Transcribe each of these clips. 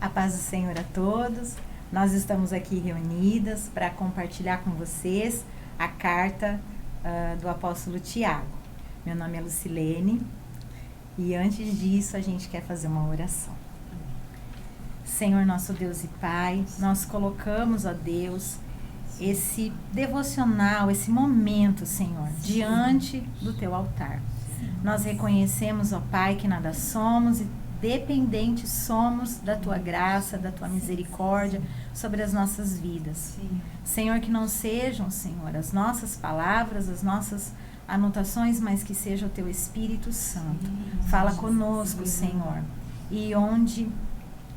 A paz do Senhor a todos. Nós estamos aqui reunidas para compartilhar com vocês a carta do apóstolo Tiago. Meu nome é Lucilene e antes disso a gente quer fazer uma oração. Senhor nosso Deus e Pai, nós colocamos, ó Deus, esse devocional, esse momento, Senhor, diante do Teu altar. Nós reconhecemos, ó Pai, que nada somos e dependentes somos da Tua graça, da Tua misericórdia sobre as nossas vidas. Senhor, que não sejam, Senhor, as nossas palavras, as nossas anotações, mas que seja o Teu Espírito Santo. Fala conosco, Senhor, e onde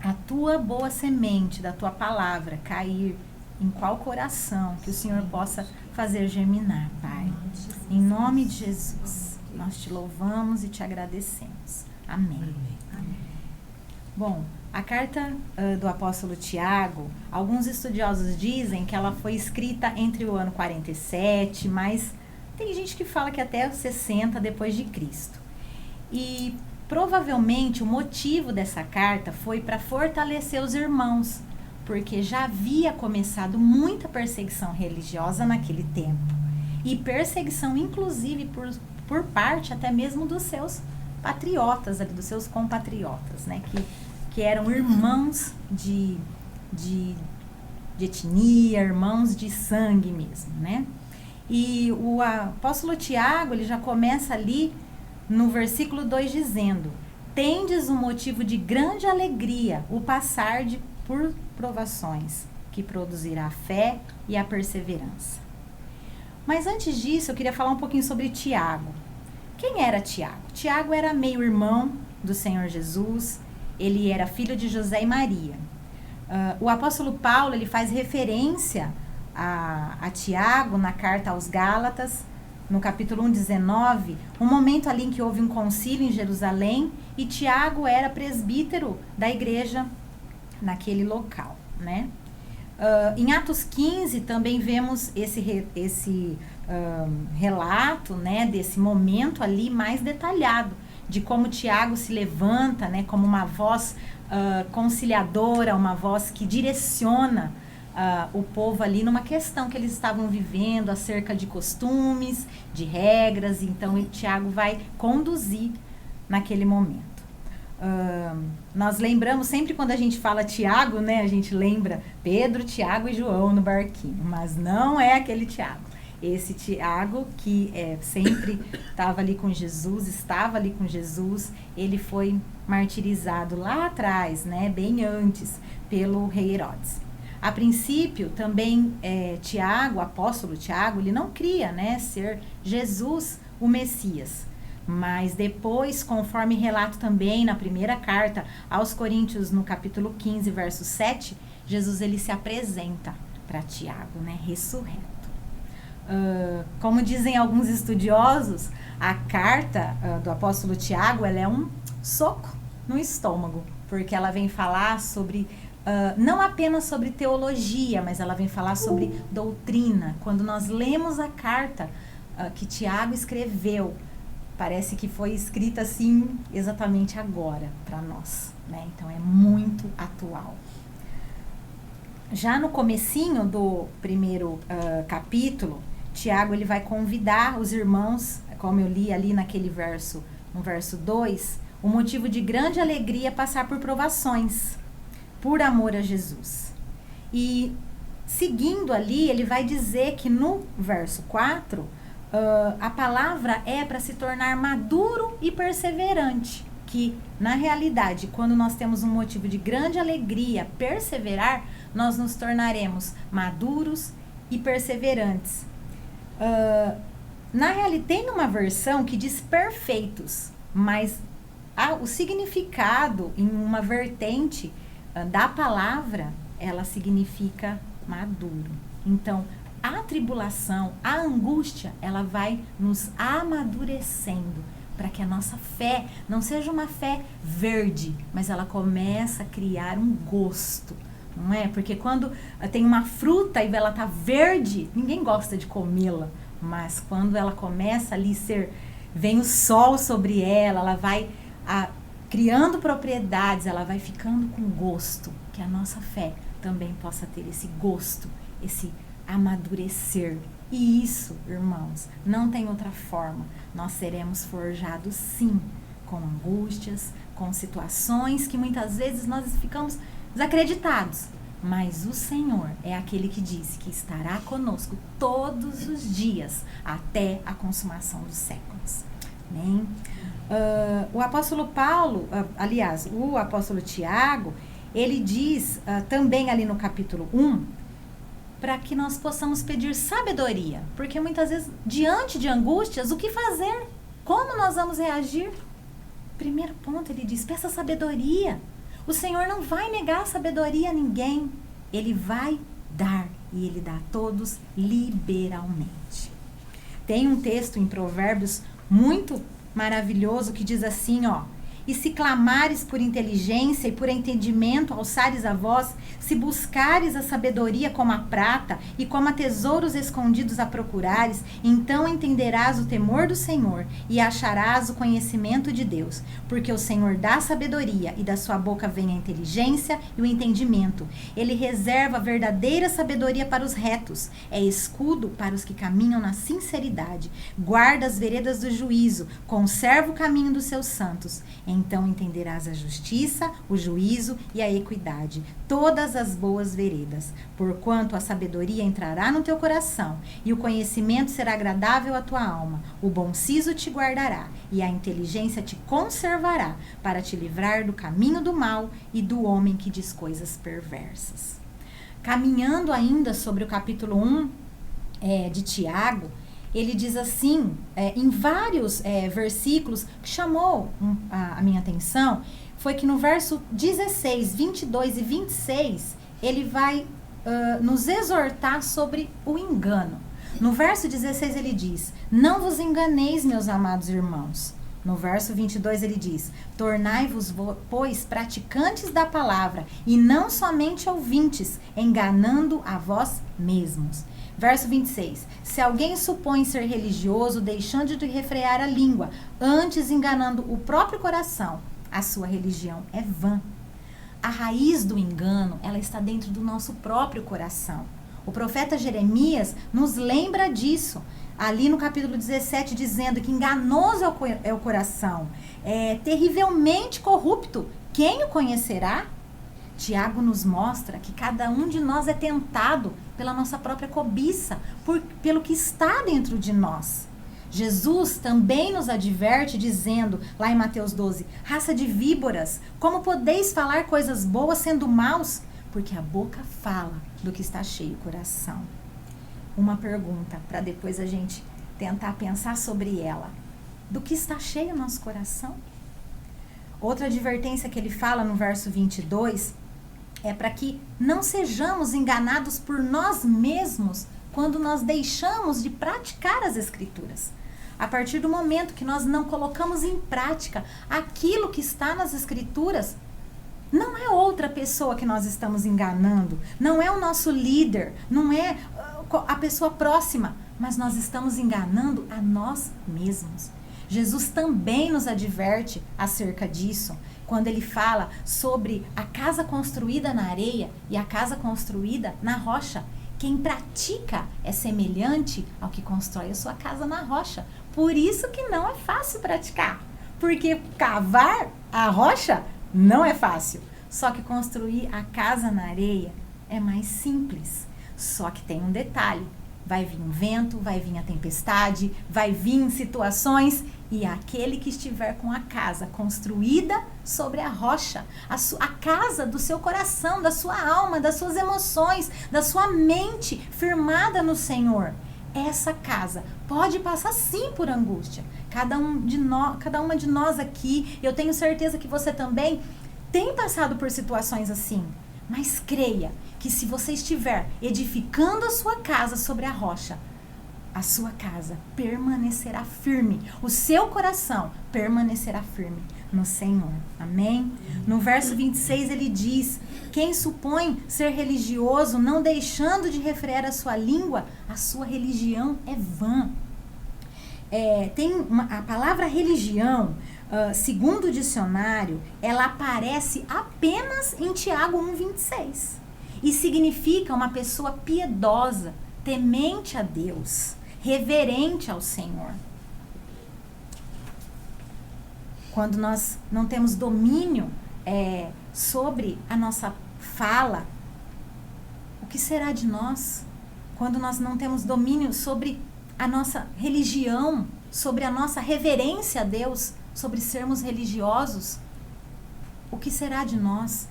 a Tua boa semente da Tua palavra cair em qual coração, que o Senhor possa fazer germinar, Pai. Em nome de Jesus, nós Te louvamos e Te agradecemos. Amém. Bom, a carta do apóstolo Tiago, alguns estudiosos dizem que ela foi escrita entre o ano 47, mas tem gente que fala que até 60 depois de Cristo. E provavelmente o motivo dessa carta foi para fortalecer os irmãos, porque já havia começado muita perseguição religiosa naquele tempo. E perseguição inclusive por parte até mesmo dos seus patriotas, dos seus compatriotas, né? Que eram irmãos de etnia, irmãos de sangue mesmo, né? E o apóstolo Tiago, ele já começa ali no versículo 2 dizendo: tendes um motivo de grande alegria o passar por provações, que produzirá a fé e a perseverança. Mas antes disso, eu queria falar um pouquinho sobre Tiago. Quem era Tiago? Tiago era meio-irmão do Senhor Jesus. Ele era filho de José e Maria. O apóstolo Paulo, ele faz referência a Tiago na carta aos Gálatas, no capítulo 1:19, um momento ali em que houve um concílio em Jerusalém e Tiago era presbítero da igreja naquele local, né? Em Atos 15 também vemos esse relato, né, desse momento ali mais detalhado, de como Tiago se levanta, né, como uma voz conciliadora, uma voz que direciona o povo ali numa questão que eles estavam vivendo acerca de costumes, de regras. Então Tiago vai conduzir naquele momento. Nós lembramos sempre quando a gente fala Tiago, né, a gente lembra Pedro, Tiago e João no barquinho, mas não é aquele Tiago. Esse Tiago que sempre estava ali com Jesus, ele foi martirizado lá atrás, né, bem antes, pelo rei Herodes. A princípio, também Tiago, o apóstolo Tiago, ele não cria, né, ser Jesus o Messias. Mas depois, conforme relato também na primeira carta aos Coríntios, no capítulo 15, verso 7, Jesus ele se apresenta para Tiago, né, ressurreto. Como dizem alguns estudiosos, a carta do apóstolo Tiago, ela é um soco no estômago, porque ela vem falar sobre, não apenas sobre teologia, mas ela vem falar sobre doutrina. Quando nós lemos a carta que Tiago escreveu, parece que foi escrita assim exatamente agora para nós, né? Então é muito atual. Já no comecinho do primeiro capítulo, Tiago ele vai convidar os irmãos, como eu li ali naquele verso, no verso 2, o motivo de grande alegria passar por provações, por amor a Jesus. E seguindo ali, ele vai dizer que no verso 4, a palavra é para se tornar maduro e perseverante, que na realidade, quando nós temos um motivo de grande alegria, perseverar, nós nos tornaremos maduros e perseverantes. Na realidade, tem uma versão que diz perfeitos, mas o significado em uma vertente da palavra, ela significa maduro. Então, a tribulação, a angústia, ela vai nos amadurecendo para que a nossa fé não seja uma fé verde, mas ela começa a criar um gosto, não é? Porque quando tem uma fruta e ela tá verde, ninguém gosta de comê-la, mas quando ela começa ali vem o sol sobre ela, ela vai criando propriedades, ela vai ficando com gosto, que a nossa fé também possa ter esse gosto, esse amadurecer. E isso, irmãos, não tem outra forma. Nós seremos forjados sim, com angústias, com situações que muitas vezes nós ficamos desacreditados. Mas o Senhor é aquele que disse que estará conosco todos os dias, até a consumação dos séculos. Amém? O apóstolo Paulo, o apóstolo Tiago, ele diz também ali no capítulo 1, para que nós possamos pedir sabedoria. Porque muitas vezes, diante de angústias, o que fazer? Como nós vamos reagir? Primeiro ponto, ele diz, peça sabedoria. O Senhor não vai negar a sabedoria a ninguém. Ele vai dar, e Ele dá a todos liberalmente. Tem um texto em Provérbios muito maravilhoso que diz assim, ó: e se clamares por inteligência e por entendimento, alçares a voz, se buscares a sabedoria como a prata e como a tesouros escondidos a procurares, então entenderás o temor do Senhor e acharás o conhecimento de Deus. Porque o Senhor dá sabedoria e da sua boca vem a inteligência e o entendimento. Ele reserva a verdadeira sabedoria para os retos, é escudo para os que caminham na sinceridade. Guarda as veredas do juízo, conserva o caminho dos seus santos. Então entenderás a justiça, o juízo e a equidade, todas as boas veredas. Porquanto a sabedoria entrará no teu coração, e o conhecimento será agradável à tua alma. O bom siso te guardará, e a inteligência te conservará, para te livrar do caminho do mal e do homem que diz coisas perversas. Caminhando ainda sobre o capítulo 1 de Tiago, ele diz assim, em vários versículos, que chamou a minha atenção, foi que no verso 16, 22 e 26, ele vai nos exortar sobre o engano. No verso 16 ele diz, não vos enganeis, meus amados irmãos. No verso 22 ele diz, tornai-vos, pois, praticantes da palavra, e não somente ouvintes, enganando a vós mesmos. Verso 26. Se alguém supõe ser religioso, deixando de refrear a língua, antes enganando o próprio coração, a sua religião é vã. A raiz do engano, ela está dentro do nosso próprio coração. O profeta Jeremias nos lembra disso, ali no capítulo 17, dizendo que enganoso é o coração, terrivelmente corrupto. Quem o conhecerá? Tiago nos mostra que cada um de nós é tentado pela nossa própria cobiça, pelo que está dentro de nós. Jesus também nos adverte dizendo, lá em Mateus 12, raça de víboras, como podeis falar coisas boas sendo maus? Porque a boca fala do que está cheio o coração. Uma pergunta para depois a gente tentar pensar sobre ela. Do que está cheio o nosso coração? Outra advertência que ele fala no verso 22 é para que não sejamos enganados por nós mesmos quando nós deixamos de praticar as Escrituras. A partir do momento que nós não colocamos em prática aquilo que está nas Escrituras, não é outra pessoa que nós estamos enganando, não é o nosso líder, não é a pessoa próxima, mas nós estamos enganando a nós mesmos. Jesus também nos adverte acerca disso, quando ele fala sobre a casa construída na areia e a casa construída na rocha. Quem pratica é semelhante ao que constrói a sua casa na rocha. Por isso que não é fácil praticar, porque cavar a rocha não é fácil. Só que construir a casa na areia é mais simples. Só que tem um detalhe. Vai vir um vento, vai vir a tempestade, vai vir situações, e aquele que estiver com a casa construída sobre a rocha, a casa do seu coração, da sua alma, das suas emoções, da sua mente firmada no Senhor, essa casa pode passar sim por angústia. Cada uma de nós aqui, eu tenho certeza que você também tem passado por situações assim. Mas creia que se você estiver edificando a sua casa sobre a rocha, a sua casa permanecerá firme, o seu coração permanecerá firme no Senhor. Amém? No verso 26 ele diz, quem supõe ser religioso, não deixando de refrear a sua língua, a sua religião é vã. A palavra religião, segundo o dicionário, ela aparece apenas em Tiago 1,26. E significa uma pessoa piedosa, temente a Deus, reverente ao Senhor. Quando nós não temos domínio sobre a nossa fala, o que será de nós? Quando nós não temos domínio sobre a nossa religião, sobre a nossa reverência a Deus, sobre sermos religiosos, o que será de nós?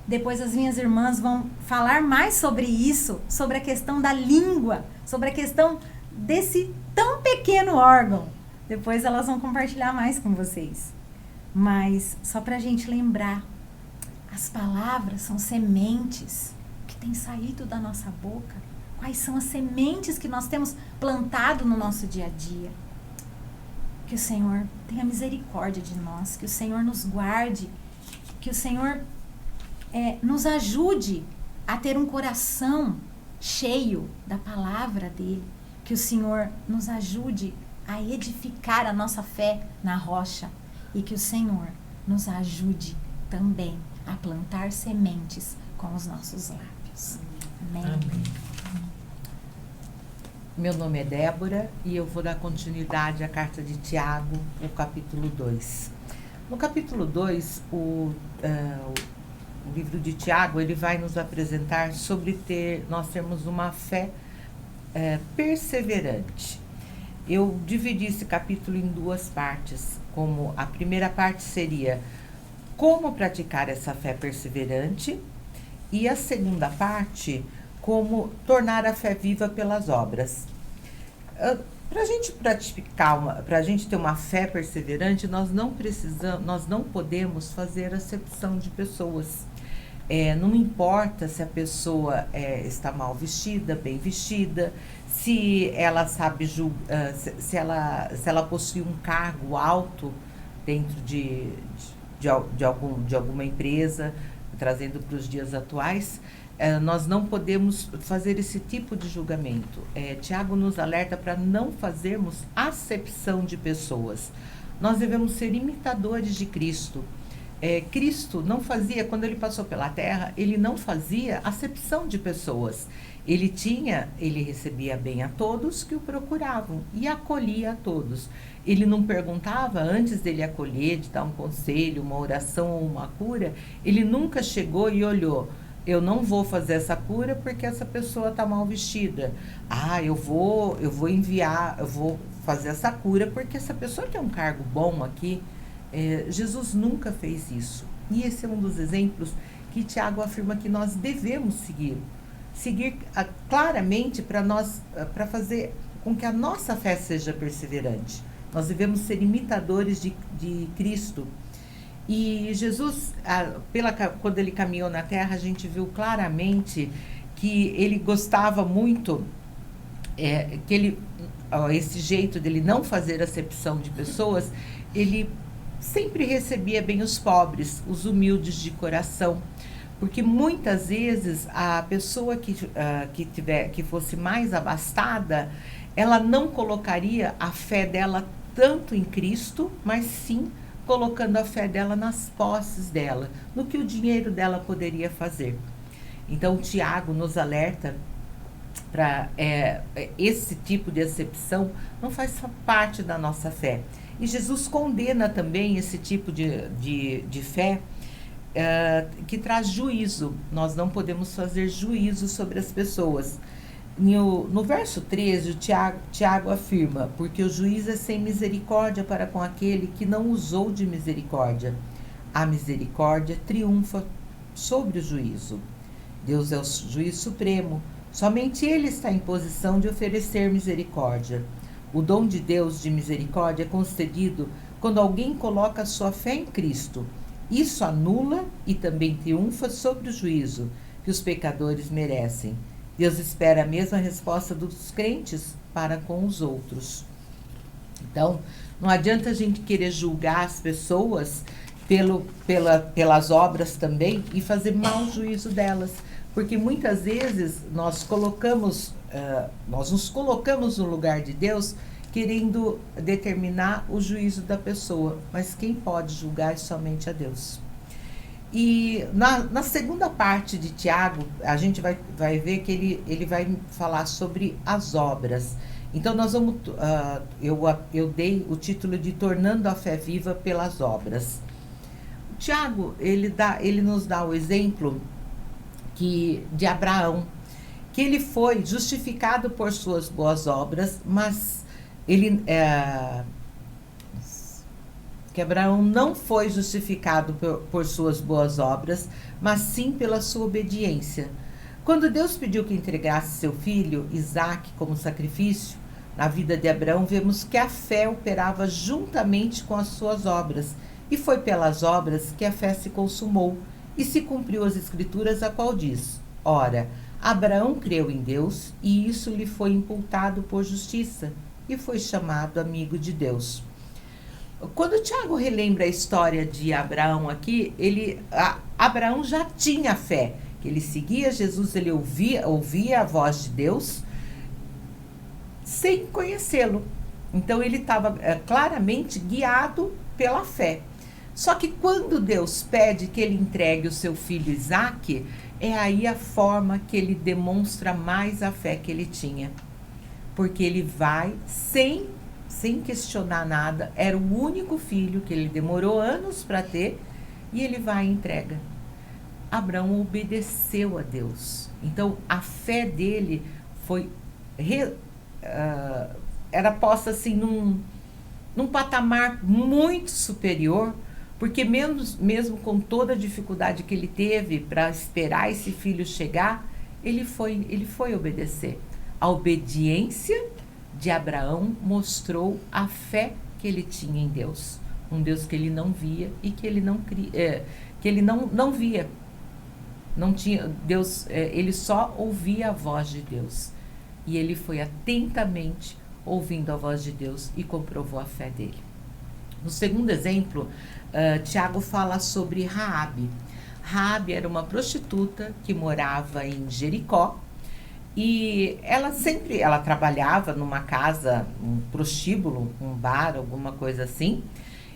Depois as minhas irmãs vão falar mais sobre isso, sobre a questão da língua, sobre a questão desse tão pequeno órgão. Depois elas vão compartilhar mais com vocês. Mas só para a gente lembrar, as palavras são sementes que têm saído da nossa boca. Quais são as sementes que nós temos plantado no nosso dia a dia? Que o Senhor tenha misericórdia de nós, que o Senhor nos guarde, que o Senhor nos ajude a ter um coração cheio da palavra dele, que o Senhor nos ajude a edificar a nossa fé na rocha e que o Senhor nos ajude também a plantar sementes com os nossos lábios. Amém. Amém. Meu nome é Débora e eu vou dar continuidade à carta de Tiago, o capítulo 2. No capítulo 2, o livro de Tiago, ele vai nos apresentar sobre nós termos uma fé perseverante. Eu dividi esse capítulo em duas partes, como a primeira parte seria como praticar essa fé perseverante e a segunda parte, como tornar a fé viva pelas obras. Para a gente para a gente ter uma fé perseverante, nós não podemos fazer acepção de pessoas. Não importa se a pessoa está mal vestida, bem vestida, se ela sabe se ela possui um cargo alto dentro de alguma empresa, trazendo para os dias atuais, nós não podemos fazer esse tipo de julgamento. Tiago nos alerta para não fazermos acepção de pessoas. Nós devemos ser imitadores de Cristo. Cristo não fazia, quando ele passou pela terra, ele não fazia acepção de pessoas. Ele recebia bem a todos que o procuravam e acolhia a todos. Ele não perguntava, antes dele acolher, de dar um conselho, uma oração ou uma cura, ele nunca chegou e olhou, eu não vou fazer essa cura porque essa pessoa está mal vestida. Eu vou fazer essa cura porque essa pessoa tem um cargo bom aqui. Jesus nunca fez isso. E esse é um dos exemplos que Tiago afirma que nós devemos seguir claramente para fazer com que a nossa fé seja perseverante. Nós devemos ser imitadores de Cristo. E Jesus, quando ele caminhou na terra, a gente viu claramente que ele gostava muito, esse jeito dele não fazer acepção de pessoas, ele sempre recebia bem os pobres, os humildes de coração, porque muitas vezes a pessoa que fosse mais abastada, ela não colocaria a fé dela tanto em Cristo, mas sim colocando a fé dela nas posses dela, no que o dinheiro dela poderia fazer. Então, Tiago nos alerta para esse tipo de acepção não faz parte da nossa fé. E Jesus condena também esse tipo de fé que traz juízo. Nós não podemos fazer juízo sobre as pessoas. No verso 13, Tiago afirma, porque o juiz é sem misericórdia para com aquele que não usou de misericórdia. A misericórdia triunfa sobre o juízo. Deus é o juiz supremo. Somente ele está em posição de oferecer misericórdia. O dom de Deus de misericórdia é concedido quando alguém coloca sua fé em Cristo. Isso anula e também triunfa sobre o juízo que os pecadores merecem. Deus espera a mesma resposta dos crentes para com os outros. Então, não adianta a gente querer julgar as pessoas pelas obras também e fazer mau juízo delas. Porque muitas vezes nós nos colocamos no lugar de Deus, querendo determinar o juízo da pessoa, mas quem pode julgar é somente a Deus. E na segunda parte de Tiago, a gente vai ver que ele vai falar sobre as obras. Então, nós vamos, eu dei o título de Tornando a Fé Viva pelas Obras. Tiago, ele nos dá o exemplo de Abraão, que ele foi justificado por suas boas obras, mas que Abraão não foi justificado por suas boas obras, mas sim pela sua obediência. Quando Deus pediu que entregasse seu filho, Isaque, como sacrifício, na vida de Abraão, vemos que a fé operava juntamente com as suas obras, e foi pelas obras que a fé se consumou, e se cumpriu as Escrituras, a qual diz: ora, Abraão creu em Deus, e isso lhe foi imputado por justiça, e foi chamado amigo de Deus. Quando o Tiago relembra a história de Abraão aqui, Abraão já tinha fé, que ele seguia Jesus, ele ouvia a voz de Deus, sem conhecê-lo. Então ele estava claramente guiado pela fé. Só que quando Deus pede que ele entregue o seu filho Isaque, é aí a forma que ele demonstra mais a fé que ele tinha. Porque ele vai sem questionar nada, era o único filho que ele demorou anos para ter, e ele vai e entrega. Abraão obedeceu a Deus. Então a fé dele foi era posta assim num patamar muito superior, porque mesmo com toda a dificuldade que ele teve para esperar esse filho chegar, ele foi obedecer. A obediência de Abraão mostrou a fé que ele tinha em Deus, um Deus que ele não via e que ele não via, não tinha Deus, ele só ouvia a voz de Deus, e ele foi atentamente ouvindo a voz de Deus e comprovou a fé dele. No segundo exemplo, Tiago fala sobre Raabe. Raabe era uma prostituta que morava em Jericó, e ela trabalhava numa casa, um prostíbulo, um bar, alguma coisa assim,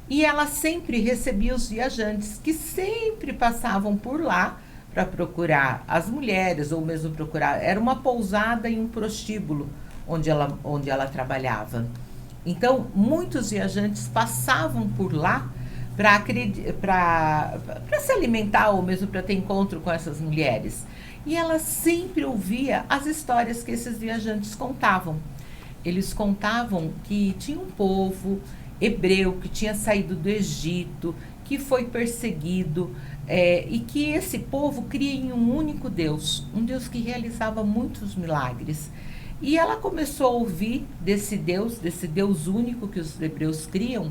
e ela sempre recebia os viajantes que sempre passavam por lá para procurar as mulheres, ou mesmo procurar, era uma pousada em um prostíbulo onde ela trabalhava. Então, muitos viajantes passavam por lá para se alimentar, ou mesmo para ter encontro com essas mulheres. E ela sempre ouvia as histórias que esses viajantes contavam. Eles contavam que tinha um povo hebreu que tinha saído do Egito, que foi perseguido, e que esse povo cria em um único Deus, um Deus que realizava muitos milagres. E ela começou a ouvir desse Deus único que os hebreus criam,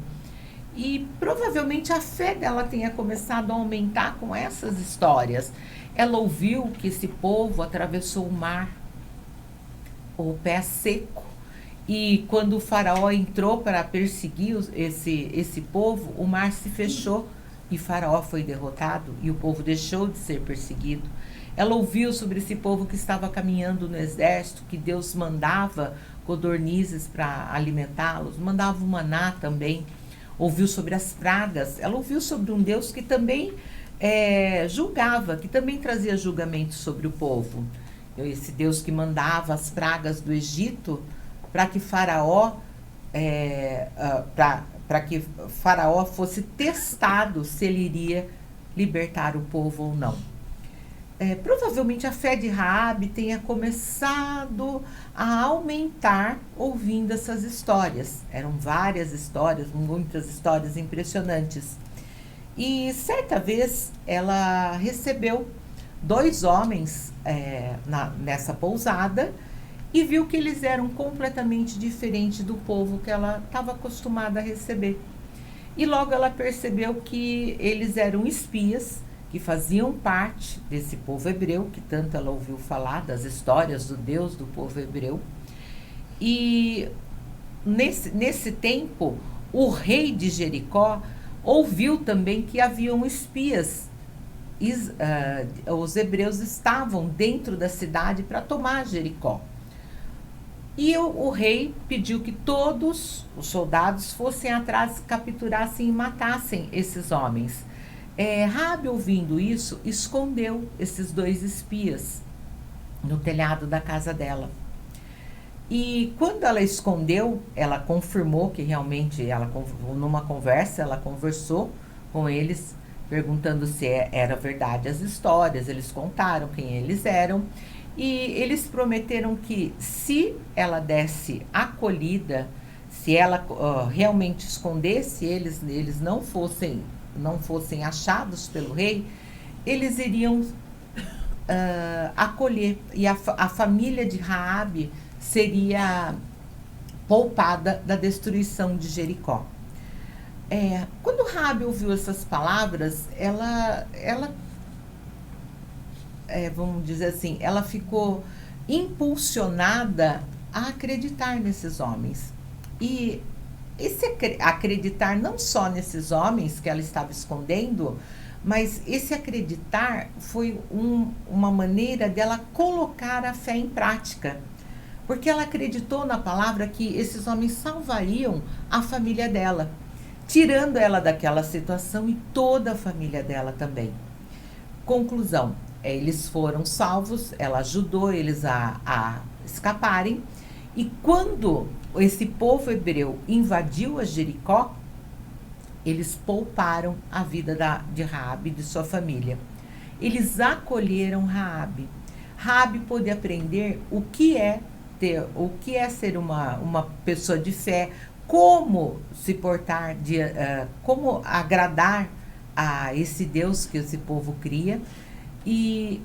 e provavelmente a fé dela tenha começado a aumentar com essas histórias. Ela ouviu que esse povo atravessou o mar, o pé seco, e quando o faraó entrou para perseguir esse povo, o mar se fechou e Faraó foi derrotado e o povo deixou de ser perseguido. Ela ouviu sobre esse povo que estava caminhando no exército, que Deus mandava codornizes para alimentá-los, mandava o maná também. Ouviu sobre as pragas, ela ouviu sobre um Deus que também julgava, que também trazia julgamento sobre o povo. Esse Deus que mandava as pragas do Egito para que Faraó fosse testado se ele iria libertar o povo ou não. Provavelmente a fé de Raabe tenha começado a aumentar ouvindo essas histórias. Eram várias histórias, muitas histórias impressionantes. E certa vez ela recebeu 2 homens nessa pousada e viu que eles eram completamente diferentes do povo que ela estava acostumada a receber. E logo ela percebeu que eles eram espias que faziam parte desse povo hebreu, que tanto ela ouviu falar das histórias do Deus do povo hebreu. E nesse tempo, o rei de Jericó ouviu também que haviam espias. Os hebreus estavam dentro da cidade para tomar Jericó. E o rei pediu que todos os soldados fossem atrás, capturassem e matassem esses homens. Raabe, ouvindo isso, escondeu esses 2 espias no telhado da casa dela. E quando ela escondeu, ela confirmou que realmente, numa conversa, ela conversou com eles, perguntando se era verdade as histórias. Eles contaram quem eles eram. E eles prometeram que, se ela desse acolhida, se ela realmente escondesse eles não fossem achados pelo rei, eles iriam acolher. E a família de Raabe seria poupada da destruição de Jericó. Quando Raabe ouviu essas palavras, ela vamos dizer assim, ela ficou impulsionada a acreditar nesses homens. E esse acreditar não só nesses homens que ela estava escondendo, mas esse acreditar foi uma maneira dela colocar a fé em prática. Porque ela acreditou na palavra que esses homens salvariam a família dela, tirando ela daquela situação e toda a família dela também. Conclusão. Eles foram salvos, ela ajudou eles a escaparem. E quando esse povo hebreu invadiu a Jericó, eles pouparam a vida de Raabe e de sua família. Eles acolheram Raabe. Raabe pôde aprender o que é ser uma pessoa de fé, como se portar, como agradar a esse Deus que esse povo cria. E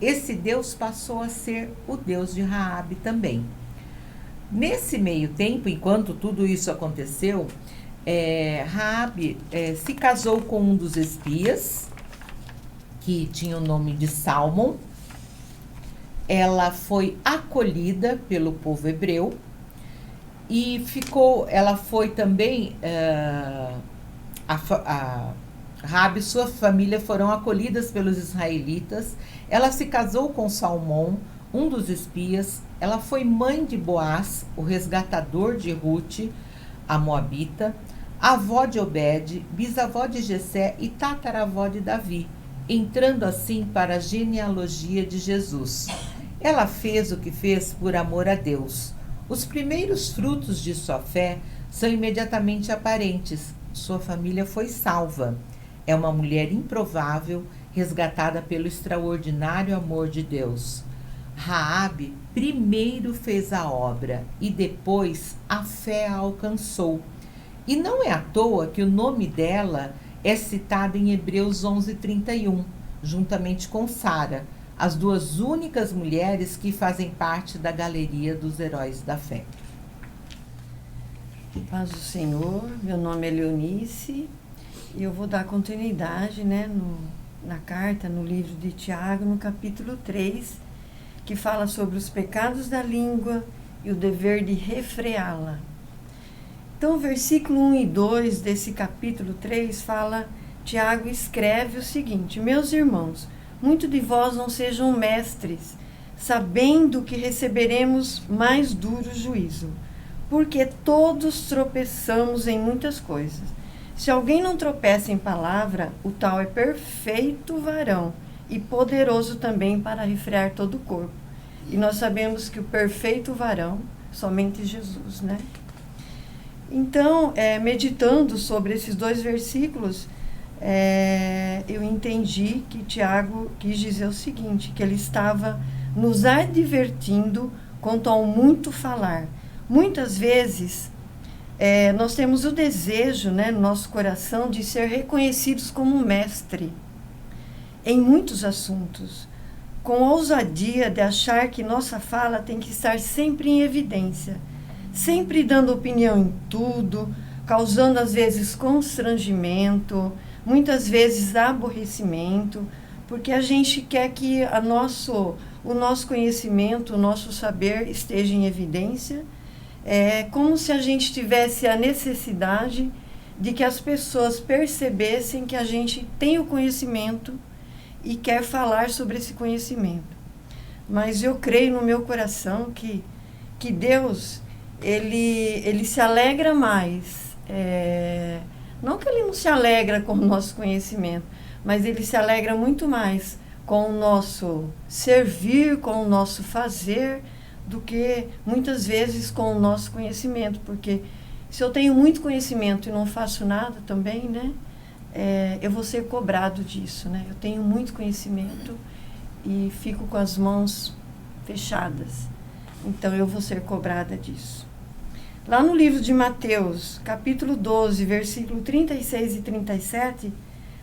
esse Deus passou a ser o Deus de Raabe também. Nesse meio tempo, enquanto tudo isso aconteceu, Raabe se casou com um dos espias, que tinha o nome de Salmão. Ela foi acolhida pelo povo hebreu e ela foi também, Raabe e sua família foram acolhidas pelos israelitas. Ela se casou com Salmão, um dos espias. Ela foi mãe de Boaz, o resgatador de Ruth, a moabita, avó de Obed, bisavó de Jessé e tataravó de Davi, entrando assim para a genealogia de Jesus. Ela fez o que fez por amor a Deus. Os primeiros frutos de sua fé são imediatamente aparentes. Sua família foi salva. É uma mulher improvável, resgatada pelo extraordinário amor de Deus. Raabe primeiro fez a obra e depois a fé a alcançou. E não é à toa que o nome dela é citado em Hebreus 11:31, juntamente com Sara, as 2 únicas mulheres que fazem parte da galeria dos heróis da fé. Paz do Senhor, meu nome é Leonice e eu vou dar continuidade, na carta, no livro de Tiago, no capítulo 3, que fala sobre os pecados da língua e o dever de refreá-la. Então, o versículo 1 e 2 desse capítulo 3 Tiago escreve o seguinte: meus irmãos, muito de vós não sejam mestres, sabendo que receberemos mais duro juízo, porque todos tropeçamos em muitas coisas. Se alguém não tropeça em palavra, o tal é perfeito varão e poderoso também para refrear todo o corpo. E nós sabemos que o perfeito varão, somente Jesus, Então, meditando sobre esses 2 versículos, eu entendi que Tiago quis dizer o seguinte, que ele estava nos advertindo quanto ao muito falar. Muitas vezes, nós temos o desejo, no nosso coração, de ser reconhecidos como mestre em muitos assuntos, com a ousadia de achar que nossa fala tem que estar sempre em evidência, sempre dando opinião em tudo, causando às vezes constrangimento, muitas vezes aborrecimento, porque a gente quer que o nosso conhecimento, o nosso saber esteja em evidência. É como se a gente tivesse a necessidade de que as pessoas percebessem que a gente tem o conhecimento e quer falar sobre esse conhecimento. Mas eu creio no meu coração que que Deus, ele se alegra mais. Não que ele não se alegra com o nosso conhecimento, mas ele se alegra muito mais com o nosso servir, com o nosso fazer, do que muitas vezes com o nosso conhecimento. Porque se eu tenho muito conhecimento e não faço nada também, né? Eu vou ser cobrado disso, né? Eu tenho muito conhecimento e fico com as mãos fechadas. Então, eu vou ser cobrada disso. Lá no livro de Mateus, capítulo 12, versículo 36 e 37,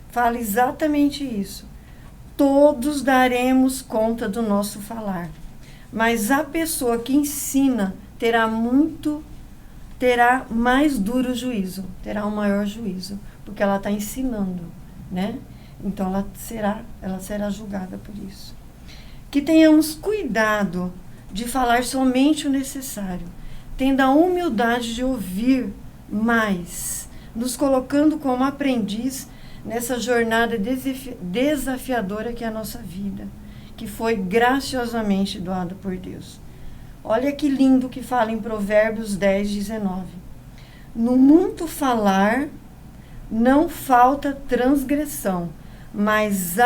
fala exatamente isso. Todos daremos conta do nosso falar, mas a pessoa que ensina terá mais duro juízo, terá um maior juízo, porque ela está ensinando, né? Então, ela será julgada por isso. Que tenhamos cuidado de falar somente o necessário, tendo a humildade de ouvir mais, nos colocando como aprendiz nessa jornada desafiadora que é a nossa vida, que foi graciosamente doada por Deus. Olha que lindo que fala em Provérbios 10, 19. No muito falar não falta transgressão, mas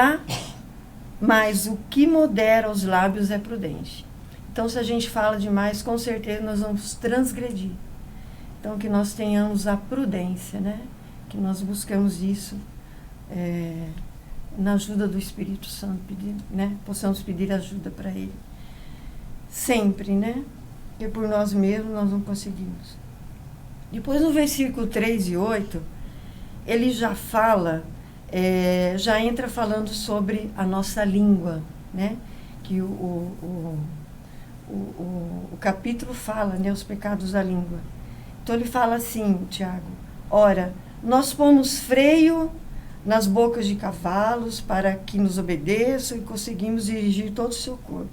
o que modera os lábios é prudente. Então, se a gente fala demais, com certeza nós vamos transgredir. Então, que nós tenhamos a prudência, né? Que nós buscamos isso na ajuda do Espírito Santo, né? Possamos pedir ajuda para Ele. Sempre, né? Porque por nós mesmos nós não conseguimos. Depois, no versículo 3 e 8, ele já fala, já entra falando sobre a nossa língua, né? Que o capítulo fala, né, os pecados da língua. Então ele fala assim, Tiago: ora, nós pomos freio nas bocas de cavalos para que nos obedeçam e conseguimos dirigir todo o seu corpo.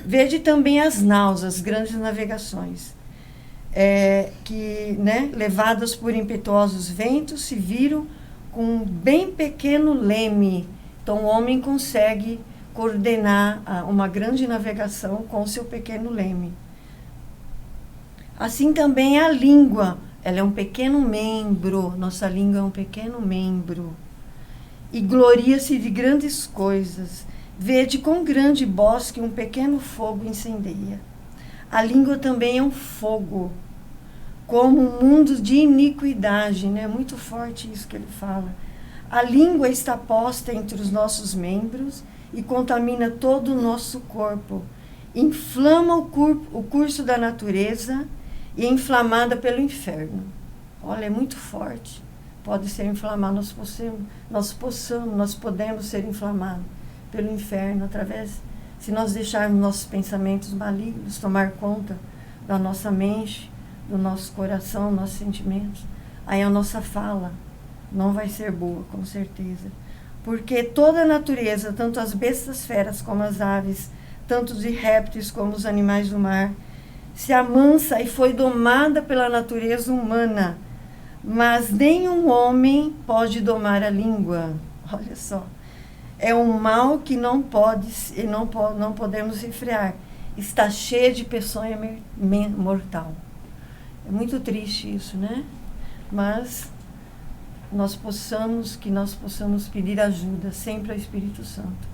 Vede também as naus, as grandes navegações, que, né, levadas por impetuosos ventos, se viram com um bem pequeno leme. Então o homem consegue coordenar uma grande navegação com o seu pequeno leme. Assim também a língua, ela é um pequeno membro, nossa língua é um pequeno membro, e gloria-se de grandes coisas. Vede com grande bosque um pequeno fogo incendeia. A língua também é um fogo, como um mundo de iniquidade, né? Muito forte isso que ele fala. A língua está posta entre os nossos membros e contamina todo o nosso corpo. Inflama o curso da natureza e é inflamada pelo inferno. Olha, é muito forte. Pode ser inflamado, nós podemos ser inflamados pelo inferno se nós deixarmos nossos pensamentos malignos tomar conta da nossa mente, do nosso coração, nossos sentimentos. Aí a nossa fala não vai ser boa, com certeza. Porque toda a natureza, tanto as bestas feras como as aves, tanto os répteis como os animais do mar, se amansa e foi domada pela natureza humana, mas nenhum homem pode domar a língua. Olha só. É um mal que não podemos refrear. Está cheio de peçonha mortal. É muito triste isso, né? Mas que nós possamos pedir ajuda sempre ao Espírito Santo,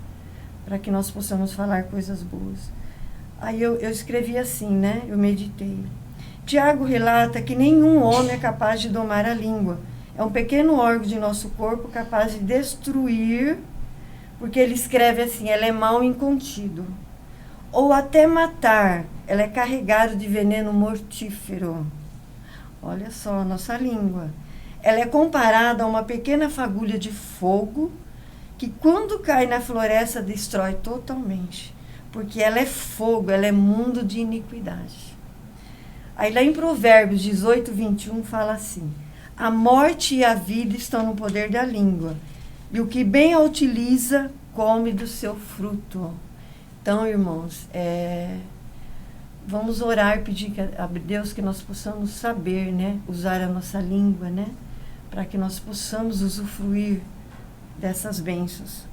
para que nós possamos falar coisas boas. Aí eu escrevi assim, né? Eu meditei. Tiago relata que nenhum homem é capaz de domar a língua. É um pequeno órgão de nosso corpo capaz de destruir, porque ele escreve assim: ela é mal incontido, ou até matar. Ela é carregada de veneno mortífero. Olha só a nossa língua. Ela é comparada a uma pequena fagulha de fogo que, quando cai na floresta, destrói totalmente. Porque ela é fogo, ela é mundo de iniquidade. Aí lá em Provérbios 18, 21, fala assim: a morte e a vida estão no poder da língua, e o que bem a utiliza, come do seu fruto. Então, irmãos, vamos orar, pedir a Deus que nós possamos saber, né, usar a nossa língua, né, para que nós possamos usufruir dessas bênçãos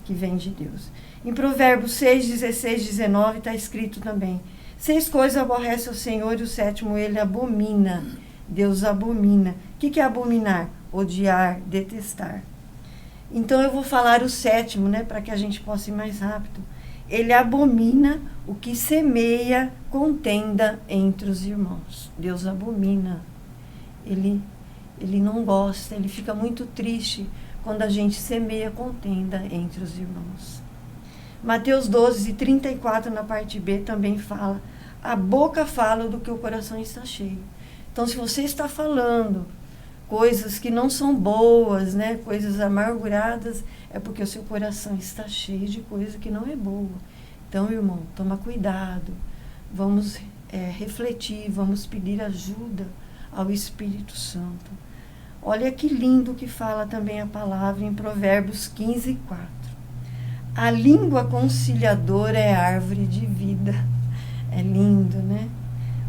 que vêm de Deus. Em Provérbios 6, 16, 19 está escrito também: 6 coisas aborrece o Senhor e o 7º ele abomina. Deus abomina. O que é abominar? Odiar, detestar. Então eu vou falar o 7º, né, para que a gente possa ir mais rápido. Ele abomina o que semeia contenda entre os irmãos. Deus abomina. Ele não gosta, ele fica muito triste quando a gente semeia contenda entre os irmãos. Mateus 12:34, na parte B, também fala: a boca fala do que o coração está cheio. Então, se você está falando coisas que não são boas, né, coisas amarguradas, é porque o seu coração está cheio de coisa que não é boa. Então, irmão, toma cuidado, vamos refletir, vamos pedir ajuda ao Espírito Santo. Olha que lindo que fala também a palavra em Provérbios 15:4. A língua conciliadora é árvore de vida. É lindo, né?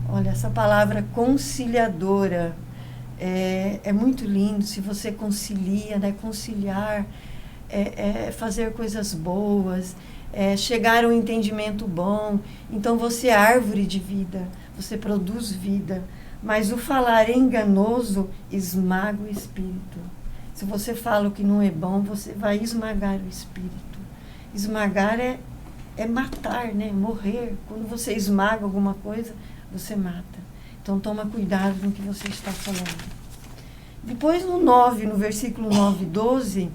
Olha, essa palavra conciliadora é muito lindo. Se você concilia, né? Conciliar, fazer coisas boas, chegar a um entendimento bom. Então você é árvore de vida, você produz vida. Mas o falar enganoso esmaga o espírito. Se você fala o que não é bom, você vai esmagar o espírito. Esmagar é matar, né? Morrer. Quando você esmaga alguma coisa, você mata. Então toma cuidado com o que você está falando. Depois no versículo 9:12,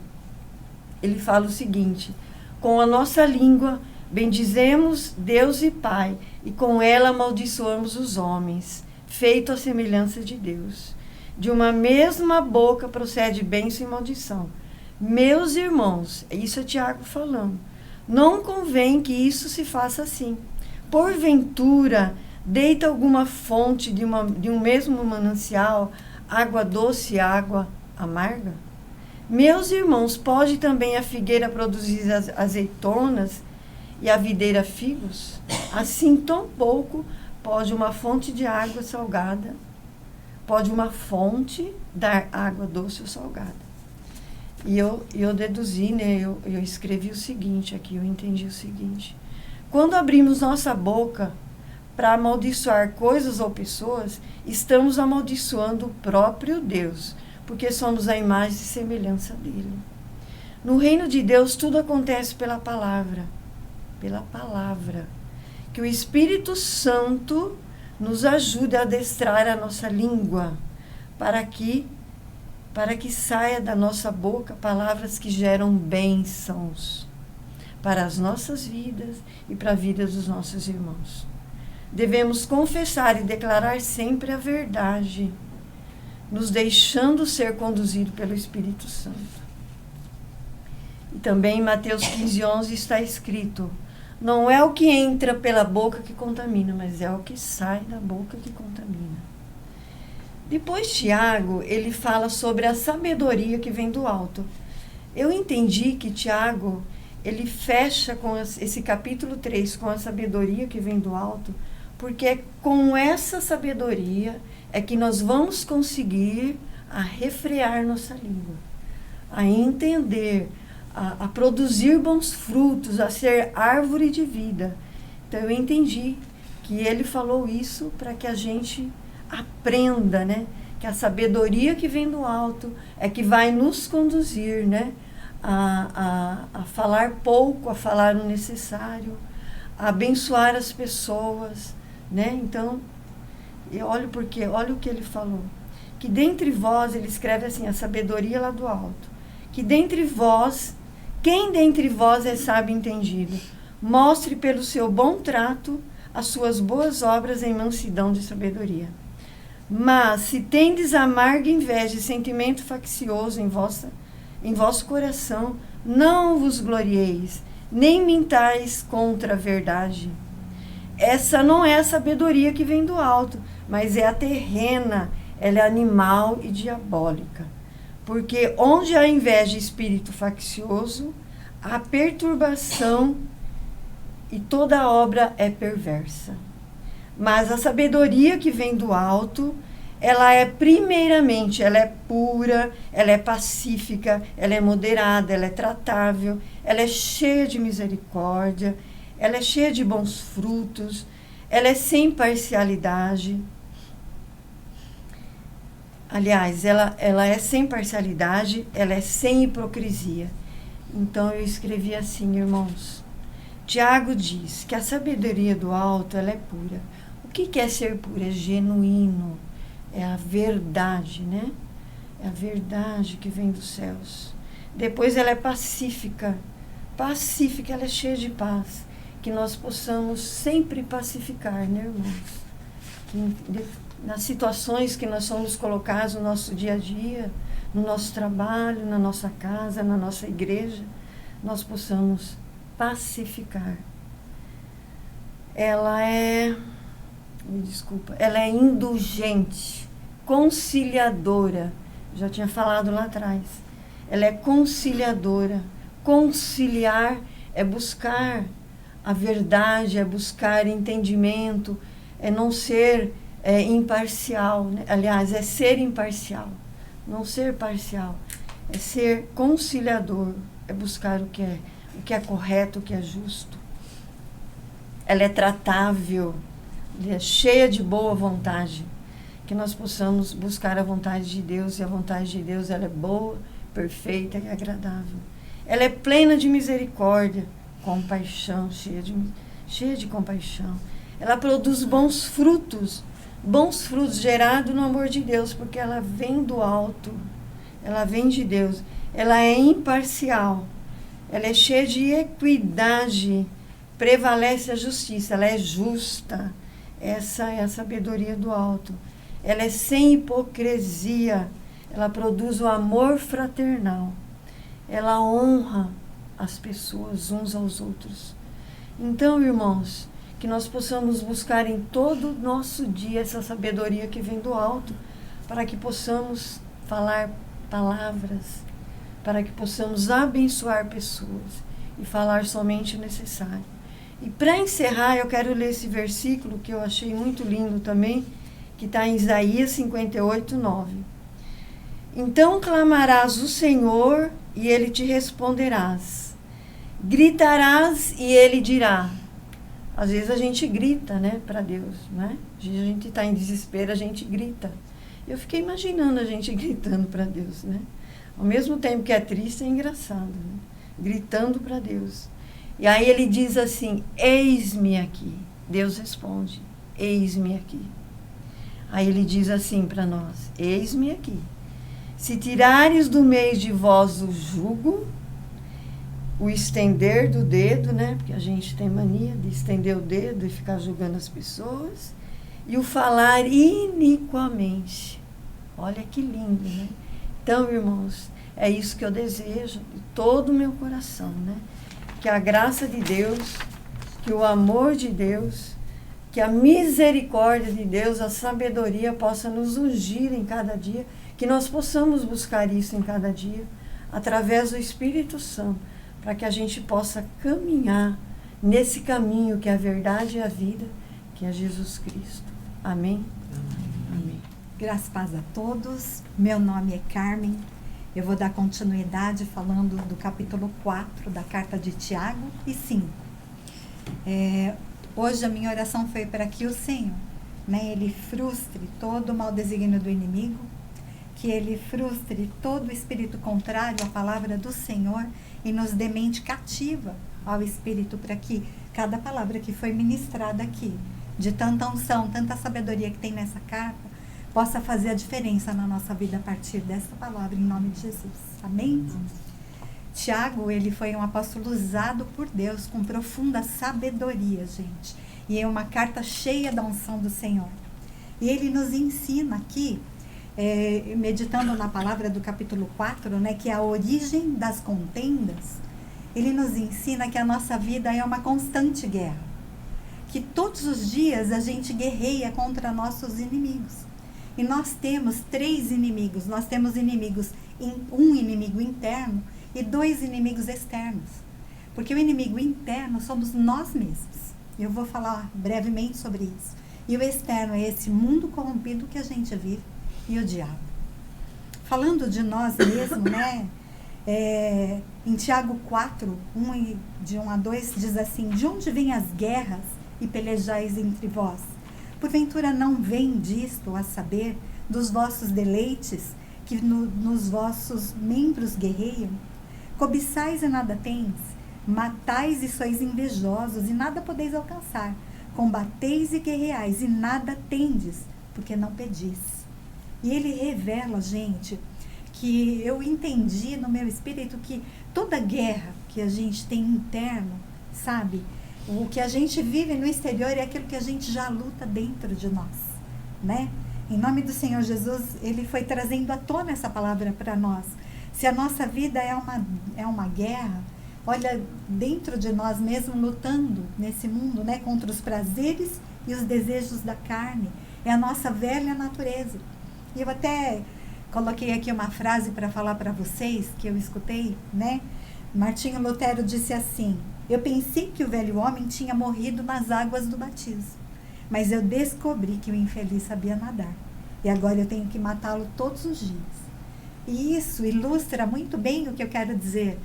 ele fala o seguinte: com a nossa língua bendizemos Deus e Pai, e com ela amaldiçoamos os homens, feito à semelhança de Deus. De uma mesma boca procede bênção e maldição. Meus irmãos, isso é Tiago falando, não convém que isso se faça assim. Porventura, deita alguma fonte de um mesmo manancial, água doce e água amarga? Meus irmãos, pode também a figueira produzir azeitonas e a videira figos? Assim, tão pouco pode uma fonte de água salgada, pode uma fonte dar água doce ou salgada. E eu deduzi, né, eu escrevi o seguinte aqui, eu entendi o seguinte: quando abrimos nossa boca para amaldiçoar coisas ou pessoas, estamos amaldiçoando o próprio Deus, porque somos a imagem e semelhança dele. No reino de Deus, tudo acontece pela palavra. Pela palavra. Que o Espírito Santo nos ajude a adestrar a nossa língua, para que saia da nossa boca palavras que geram bênçãos para as nossas vidas e para a vida dos nossos irmãos. Devemos confessar e declarar sempre a verdade, nos deixando ser conduzido pelo Espírito Santo. E também em Mateus 15:11 está escrito: não é o que entra pela boca que contamina, mas é o que sai da boca que contamina. Depois Tiago, ele fala sobre a sabedoria que vem do alto. Eu entendi que Tiago, ele fecha com esse capítulo 3 com a sabedoria que vem do alto, porque é com essa sabedoria é que nós vamos conseguir a refrear nossa língua, a entender, a produzir bons frutos, a ser árvore de vida. Então eu entendi que ele falou isso para que a gente aprenda, né? Que a sabedoria que vem do alto é que vai nos conduzir, né? A falar pouco, a falar o necessário, a abençoar as pessoas, né? Então, olha o que ele falou. Que dentre vós, ele escreve assim, a sabedoria lá do alto. Que dentre vós, quem dentre vós é sábio e entendido? Mostre pelo seu bom trato as suas boas obras em mansidão de sabedoria. Mas, se tendes amarga inveja e sentimento faccioso em vosso coração, não vos glorieis, nem mintais contra a verdade. Essa não é a sabedoria que vem do alto, mas é a terrena, ela é animal e diabólica. Porque onde há inveja e espírito faccioso, há perturbação e toda obra é perversa. Mas a sabedoria que vem do alto, ela é primeiramente, ela é pura, ela é pacífica, ela é moderada, ela é tratável, ela é cheia de misericórdia, ela é cheia de bons frutos, ela é sem parcialidade. Aliás, ela é sem parcialidade, ela é sem hipocrisia. Então eu escrevi assim, irmãos. Tiago diz que a sabedoria do alto, ela é pura. O que é ser pura? É genuíno, é a verdade, né? É a verdade que vem dos céus. Depois ela é pacífica. Pacífica, ela é cheia de paz. Que nós possamos sempre pacificar, né, irmãos? Nas situações que nós somos colocados no nosso dia a dia, no nosso trabalho, na nossa casa, na nossa igreja, nós possamos pacificar. Ela é indulgente, conciliadora. Já tinha falado lá atrás. Ela é conciliadora. Conciliar é buscar a verdade, é buscar entendimento, é não ser imparcial, né? Aliás, é ser imparcial, não ser parcial, é ser conciliador, é buscar o que é correto, o que é justo. Ela é tratável, ela é cheia de boa vontade, que nós possamos buscar a vontade de Deus, e a vontade de Deus ela é boa, perfeita e agradável. Ela é plena de misericórdia, compaixão, cheia de compaixão. Ela produz bons frutos gerados no amor de Deus, porque ela vem do alto, ela vem de Deus. Ela é imparcial, ela é cheia de equidade, prevalece a justiça, ela é justa. Essa é a sabedoria do alto. Ela é sem hipocrisia, ela produz o amor fraternal, ela honra as pessoas uns aos outros. Então, irmãos, que nós possamos buscar em todo o nosso dia essa sabedoria que vem do alto, para que possamos falar palavras, para que possamos abençoar pessoas e falar somente o necessário. E para encerrar, eu quero ler esse versículo que eu achei muito lindo também, que está em Isaías 58, 9. Então clamarás o Senhor e Ele te responderás. Gritarás e Ele dirá. Às vezes a gente grita, né, para Deus, né? Às vezes a gente está em desespero, a gente grita. Eu fiquei imaginando a gente gritando para Deus, né? Ao mesmo tempo que é triste, é engraçado, né? Gritando para Deus. E aí Ele diz assim, eis-me aqui. Deus responde, eis-me aqui. Aí Ele diz assim para nós, eis-me aqui. Se tirares do meio de vós o jugo, o estender do dedo, né? Porque a gente tem mania de estender o dedo e ficar julgando as pessoas. E o falar iniquamente. Olha que lindo, né? Então, irmãos, é isso que eu desejo de todo o meu coração, né? Que a graça de Deus, que o amor de Deus, que a misericórdia de Deus, a sabedoria possa nos ungir em cada dia, que nós possamos buscar isso em cada dia, através do Espírito Santo, para que a gente possa caminhar nesse caminho que é a verdade e a vida, que é Jesus Cristo. Amém? Amém. Graças e paz a todos. Meu nome é Carmen. Eu vou dar continuidade falando do capítulo 4 da carta de Tiago e 5. Hoje a minha oração foi para que o Senhor, né, Ele frustre todo o mau desígnio do inimigo, que Ele frustre todo o espírito contrário à palavra do Senhor e nos dê mente cativa ao Espírito, para que cada palavra que foi ministrada aqui, de tanta unção, tanta sabedoria que tem nessa carta, possa fazer a diferença na nossa vida a partir dessa palavra, em nome de Jesus. Amém? Tiago, ele foi um apóstolo usado por Deus com profunda sabedoria, gente. E é uma carta cheia da unção do Senhor. E ele nos ensina aqui, meditando na palavra do capítulo 4, né, que é a origem das contendas. Ele nos ensina que a nossa vida é uma constante guerra. Que todos os dias a gente guerreia contra nossos inimigos. E nós temos 3 inimigos. Nós temos um inimigo interno e 2 inimigos externos. Porque o inimigo interno somos nós mesmos. Eu vou falar brevemente sobre isso. E o externo é esse mundo corrompido que a gente vive e o diabo. Falando de nós mesmos, né? Em Tiago 4, de 1 a 2, diz assim: de onde vêm as guerras e pelejais entre vós? Porventura não vem disto a saber dos vossos deleites, que nos vossos membros guerreiam? Cobiçais e nada tendes, matais e sois invejosos e nada podeis alcançar, combateis e guerreais e nada tendes, porque não pedis. E ele revela, gente, que eu entendi no meu espírito que toda guerra que a gente tem interno, sabe, o que a gente vive no exterior é aquilo que a gente já luta dentro de nós, né? Em nome do Senhor Jesus, ele foi trazendo à tona essa palavra para nós. Se a nossa vida é uma guerra, olha, dentro de nós mesmo, lutando nesse mundo, né, contra os prazeres e os desejos da carne, é a nossa velha natureza. E eu até coloquei aqui uma frase para falar para vocês, que eu escutei, né? Martinho Lutero disse assim: eu pensei que o velho homem tinha morrido nas águas do batismo, mas eu descobri que o infeliz sabia nadar. E agora eu tenho que matá-lo todos os dias. E isso ilustra muito bem o que eu quero dizer.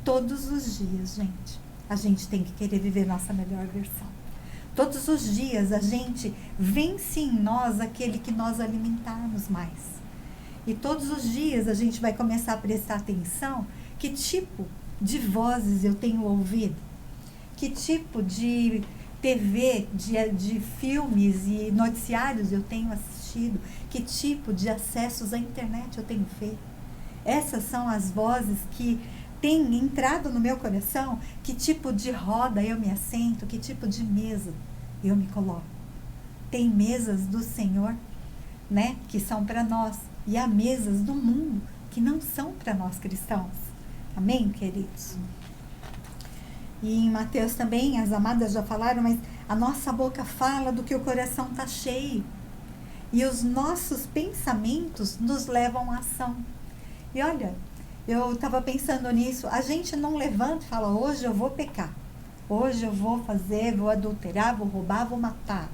Todos os dias, gente, a gente tem que querer viver nossa melhor versão. Todos os dias a gente vence em nós aquele que nós alimentarmos mais. E todos os dias a gente vai começar a prestar atenção que tipo de vozes eu tenho ouvido, que tipo de TV, de filmes e noticiários eu tenho assistido, que tipo de acessos à internet eu tenho feito. Essas são as vozes que têm entrado no meu coração, que tipo de roda eu me assento, que tipo de mesa eu me coloco. Tem mesas do Senhor, né, que são para nós, e há mesas do mundo que não são para nós cristãos. Amém, queridos? E em Mateus também, as amadas já falaram, mas a nossa boca fala do que o coração está cheio. E os nossos pensamentos nos levam à ação. E olha, eu estava pensando nisso, a gente não levanta e fala, hoje eu vou pecar. Hoje eu vou fazer, vou adulterar, vou roubar, vou matar.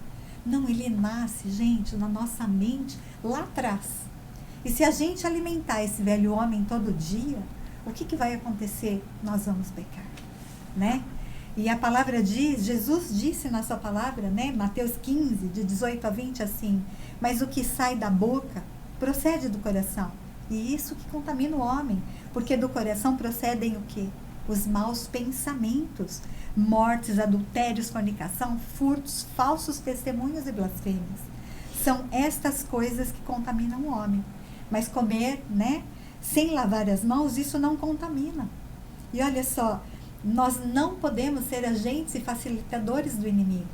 Não, ele nasce, gente, na nossa mente, lá atrás. E se a gente alimentar esse velho homem todo dia, o que vai acontecer? Nós vamos pecar, né? E a palavra diz, Jesus disse na sua palavra, né? Mateus 15, de 18 a 20, assim, mas o que sai da boca procede do coração. E isso que contamina o homem, porque do coração procedem o quê? Os maus pensamentos, mortes, adultérios, fornicação, furtos, falsos testemunhos e blasfêmias. São estas coisas que contaminam o homem. Mas comer, né, sem lavar as mãos, isso não contamina. E olha só, nós não podemos ser agentes e facilitadores do inimigo.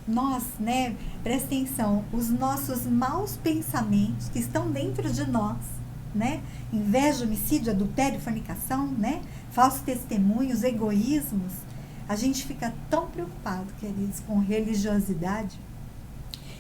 Nós, né, presta atenção, os nossos maus pensamentos que estão dentro de nós, né, inveja, homicídio, adultério, fornicação, né, falsos testemunhos, egoísmos, a gente fica tão preocupado, queridos, com religiosidade,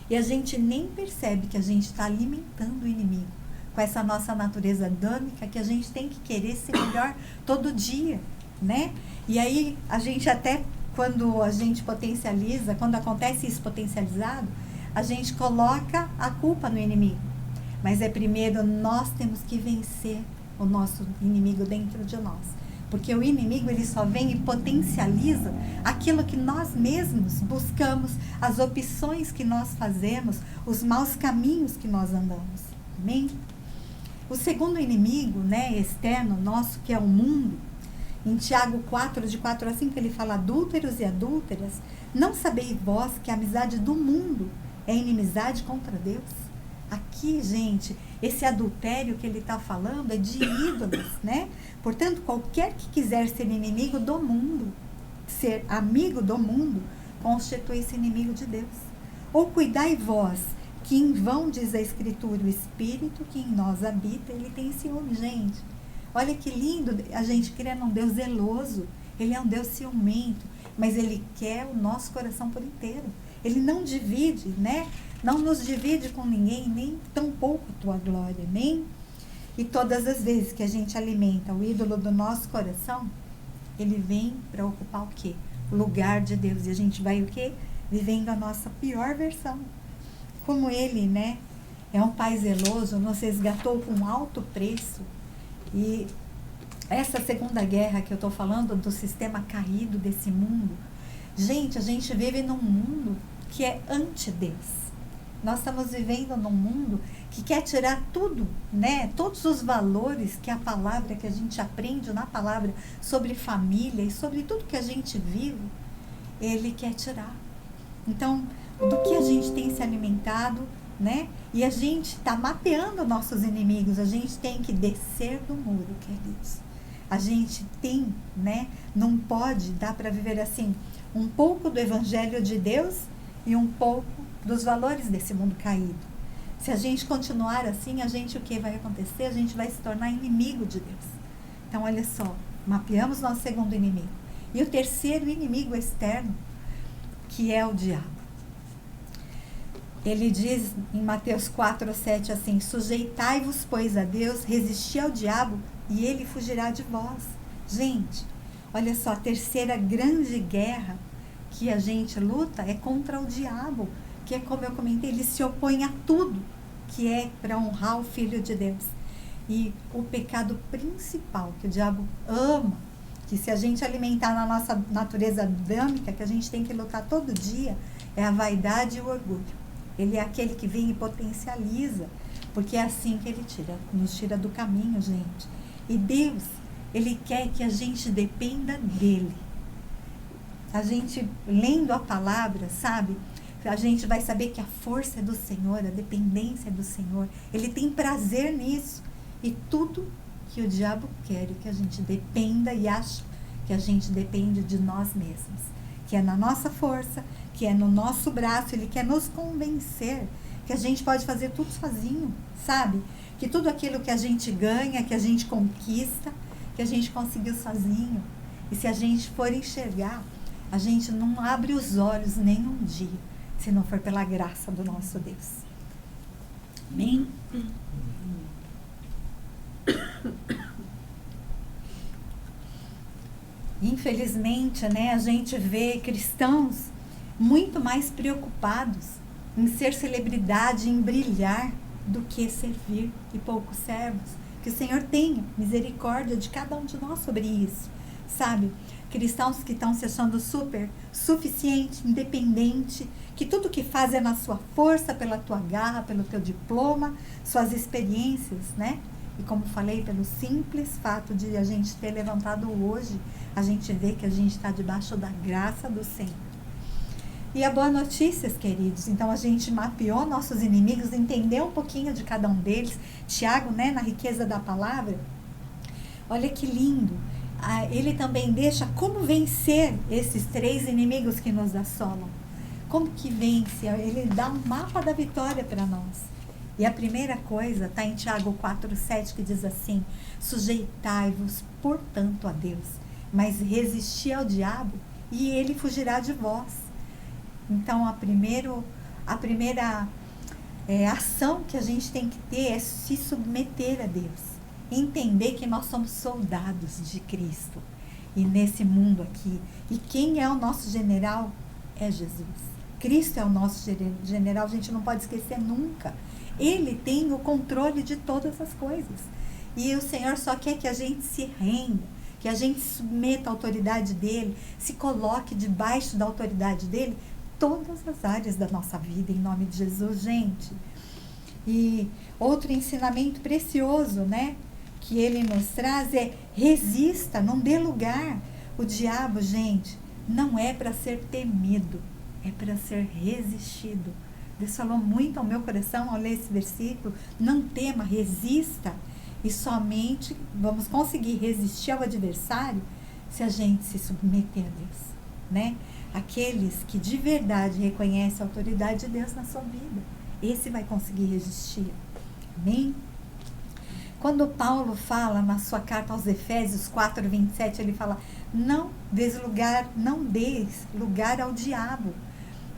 e a gente nem percebe que a gente está alimentando o inimigo com essa nossa natureza adâmica, que a gente tem que querer ser melhor todo dia, né? E aí a gente até, quando a gente potencializa, quando acontece isso potencializado, a gente coloca a culpa no inimigo. Mas é primeiro nós temos que vencer o nosso inimigo dentro de nós. Porque o inimigo, ele só vem e potencializa aquilo que nós mesmos buscamos, as opções que nós fazemos, os maus caminhos que nós andamos. Amém? O segundo inimigo, né, externo nosso, que é o mundo, em Tiago 4, de 4 a 5, ele fala, adúlteros e adúlteras, não sabeis vós que a amizade do mundo é inimizade contra Deus? Aqui, gente, esse adultério que ele está falando é de ídolos, né? Portanto, qualquer que quiser ser inimigo do mundo, ser amigo do mundo, constitui-se inimigo de Deus. Ou cuidai vós, que em vão diz a Escritura, o Espírito que em nós habita, ele tem ciúme, gente. Olha que lindo, a gente crê num Deus zeloso, ele é um Deus ciumento, mas ele quer o nosso coração por inteiro. Ele não divide, né? Não nos divide com ninguém, nem tampouco a tua glória, amém? E todas as vezes que a gente alimenta o ídolo do nosso coração, ele vem para ocupar o quê? O lugar de Deus. E a gente vai o quê? Vivendo a nossa pior versão. Como ele, né? É um pai zeloso, nos resgatou com alto preço. E essa segunda guerra que eu estou falando, do sistema caído desse mundo, Gente, a gente vive num mundo que é anti-Deus. Nós estamos vivendo num mundo que quer tirar tudo, né? Todos os valores que a palavra, que a gente aprende na palavra sobre família e sobre tudo que a gente vive, ele quer tirar. Então, do que a gente tem se alimentado, né? E a gente está mapeando nossos inimigos. A gente tem que descer do muro, queridos. A gente tem, né? Não pode dar para viver assim, um pouco do evangelho de Deus e um pouco dos valores desse mundo caído. Se a gente continuar assim, o que vai acontecer? A gente vai se tornar inimigo de Deus. Então, olha só, mapeamos nosso segundo inimigo. E o terceiro inimigo externo, que é o diabo. Ele diz em Mateus 4:7 assim: sujeitai-vos, pois, a Deus, resisti ao diabo e ele fugirá de vós. Gente, olha só, a terceira grande guerra que a gente luta é contra o diabo, que é, como eu comentei, ele se opõe a tudo que é para honrar o Filho de Deus. E o pecado principal que o diabo ama, que se a gente alimentar na nossa natureza adâmica, que a gente tem que lutar todo dia, é a vaidade e o orgulho. Ele é aquele que vem e potencializa, porque é assim que ele nos tira do caminho, gente. E Deus, ele quer que a gente dependa dele. A gente, lendo a palavra, sabe? A gente vai saber que a força é do Senhor, a dependência é do Senhor. Ele tem prazer nisso. E tudo que o diabo quer é que a gente dependa e acha que a gente depende de nós mesmos. Que é na nossa força, que é no nosso braço. Ele quer nos convencer que a gente pode fazer tudo sozinho, sabe? Que tudo aquilo que a gente ganha, que a gente conquista, que a gente conseguiu sozinho. E se a gente for enxergar, a gente não abre os olhos nem um dia, se não for pela graça do nosso Deus. Amém? Infelizmente, né, a gente vê cristãos muito mais preocupados em ser celebridade, em brilhar, do que servir, e poucos servos. Que o Senhor tenha misericórdia de cada um de nós sobre isso, sabe? Cristãos que estão se achando super suficiente, independente, que tudo que faz é na sua força, pela tua garra, pelo teu diploma, suas experiências, né? E como falei, pelo simples fato de a gente ter levantado hoje, a gente vê que a gente está debaixo da graça do Senhor. E a boa notícia, queridos, então a gente mapeou nossos inimigos, entendeu um pouquinho de cada um deles. Tiago, né, na riqueza da palavra, olha que lindo. Ele também deixa como vencer esses 3 inimigos que nos assolam. Como que vence? Ele dá um mapa da vitória para nós. E a primeira coisa está em Tiago 4:7, que diz assim: sujeitai-vos, portanto, a Deus, mas resisti ao diabo e ele fugirá de vós. Então, a primeira ação que a gente tem que ter é se submeter a Deus. Entender que nós somos soldados de Cristo. E nesse mundo aqui. E quem é o nosso general? É Jesus. Cristo é o nosso general, a gente não pode esquecer nunca. Ele tem o controle de todas as coisas. E o Senhor só quer que a gente se renda, que a gente submeta à autoridade dele, se coloque debaixo da autoridade dele, todas as áreas da nossa vida, em nome de Jesus, gente. E outro ensinamento precioso, né, que ele nos traz é: resista, não dê lugar. O diabo, gente, não é para ser temido, é para ser resistido. Deus falou muito ao meu coração ao ler esse versículo: não tema, resista. E somente vamos conseguir resistir ao adversário se a gente se submeter a Deus, né? Aqueles que de verdade reconhecem a autoridade de Deus na sua vida, esse vai conseguir resistir. Amém? Quando Paulo fala na sua carta aos Efésios 4:27, ele fala: não deis lugar ao diabo.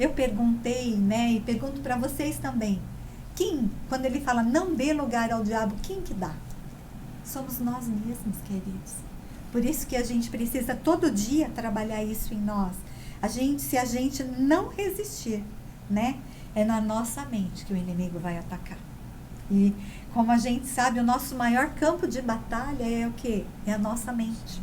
Eu perguntei, né, e pergunto para vocês também: quando ele fala não dê lugar ao diabo, quem que dá? Somos nós mesmos, queridos. Por isso que a gente precisa todo dia trabalhar isso em nós. Se a gente não resistir, né, é na nossa mente que o inimigo vai atacar. E como a gente sabe, o nosso maior campo de batalha é o quê? É a nossa mente.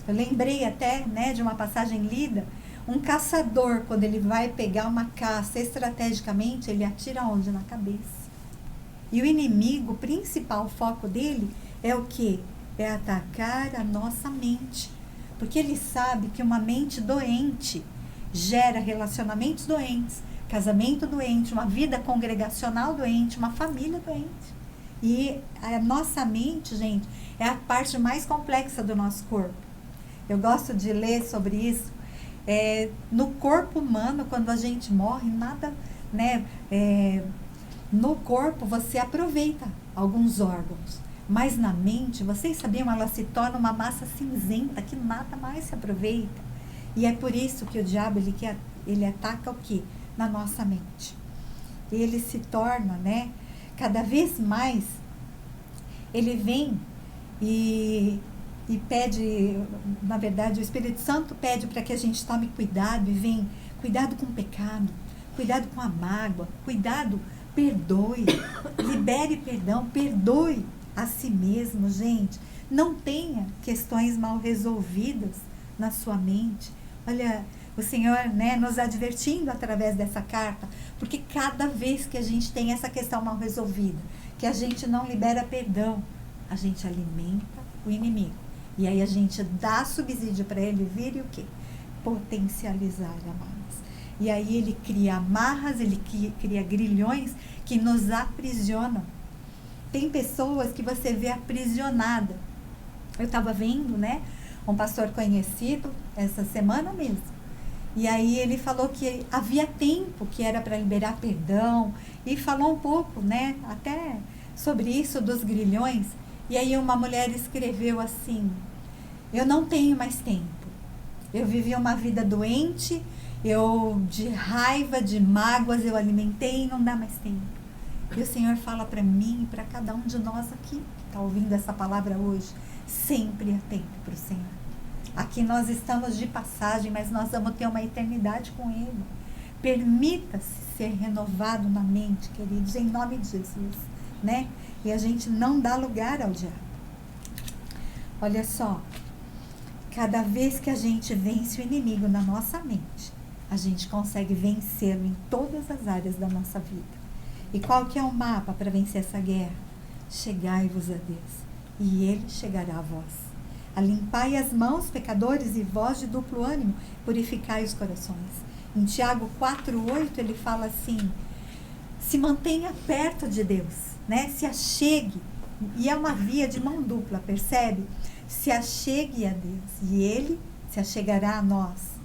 Eu lembrei até, né, de uma passagem lida, Um caçador, quando ele vai pegar uma caça estrategicamente, ele atira onde? Na cabeça. E o inimigo, o principal foco dele é o quê? É atacar a nossa mente. Porque ele sabe que uma mente doente gera relacionamentos doentes, casamento doente, uma vida congregacional doente, uma família doente. E a nossa mente, gente, é a parte mais complexa do nosso corpo. Eu gosto de ler sobre isso. No corpo humano, quando a gente morre, nada, né? No corpo você aproveita alguns órgãos, mas na mente, vocês sabiam, ela se torna uma massa cinzenta que nada mais se aproveita. E é por isso que o diabo, ele ataca o quê? Na nossa mente. Ele se torna, né? Cada vez mais, ele vem e pede, na verdade, o Espírito Santo pede para que a gente tome cuidado e vem, cuidado com o pecado, cuidado com a mágoa, cuidado, perdoe, libere perdão, perdoe a si mesmo, gente. Não tenha questões mal resolvidas na sua mente. Olha, o Senhor, né, nos advertindo através dessa carta, porque cada vez que a gente tem essa questão mal resolvida, que a gente não libera perdão, a gente alimenta o inimigo. E aí a gente dá subsídio para ele vir e o quê? Potencializar, amados. E aí ele cria amarras, ele cria grilhões que nos aprisionam. Tem pessoas que você vê aprisionada. Eu estava vendo, né, um pastor conhecido, essa semana mesmo. E aí ele falou que havia tempo que era para liberar perdão. E falou um pouco, né, até sobre isso dos grilhões. E aí uma mulher escreveu assim: eu não tenho mais tempo. Eu vivi uma vida doente, eu de raiva, de mágoas, eu alimentei e não dá mais tempo. E o Senhor fala para mim e para cada um de nós aqui, que está ouvindo essa palavra hoje, sempre há tempo para o Senhor. Aqui nós estamos de passagem, mas nós vamos ter uma eternidade com Ele. Permita-se ser renovado na mente, queridos, em nome de Jesus, né? E a gente não dá lugar ao diabo. Olha só, cada vez que a gente vence o inimigo na nossa mente, a gente consegue vencê-lo em todas as áreas da nossa vida. E qual que é o mapa para vencer essa guerra? Chegai-vos a Deus, e Ele chegará a vós. Alimpai as mãos, pecadores, e vós de duplo ânimo, purificai os corações. Em Tiago 4:8 ele fala assim: se mantenha perto de Deus, né? Se achegue. E é uma via de mão dupla, percebe? Se achegue a Deus e Ele se achegará a nós.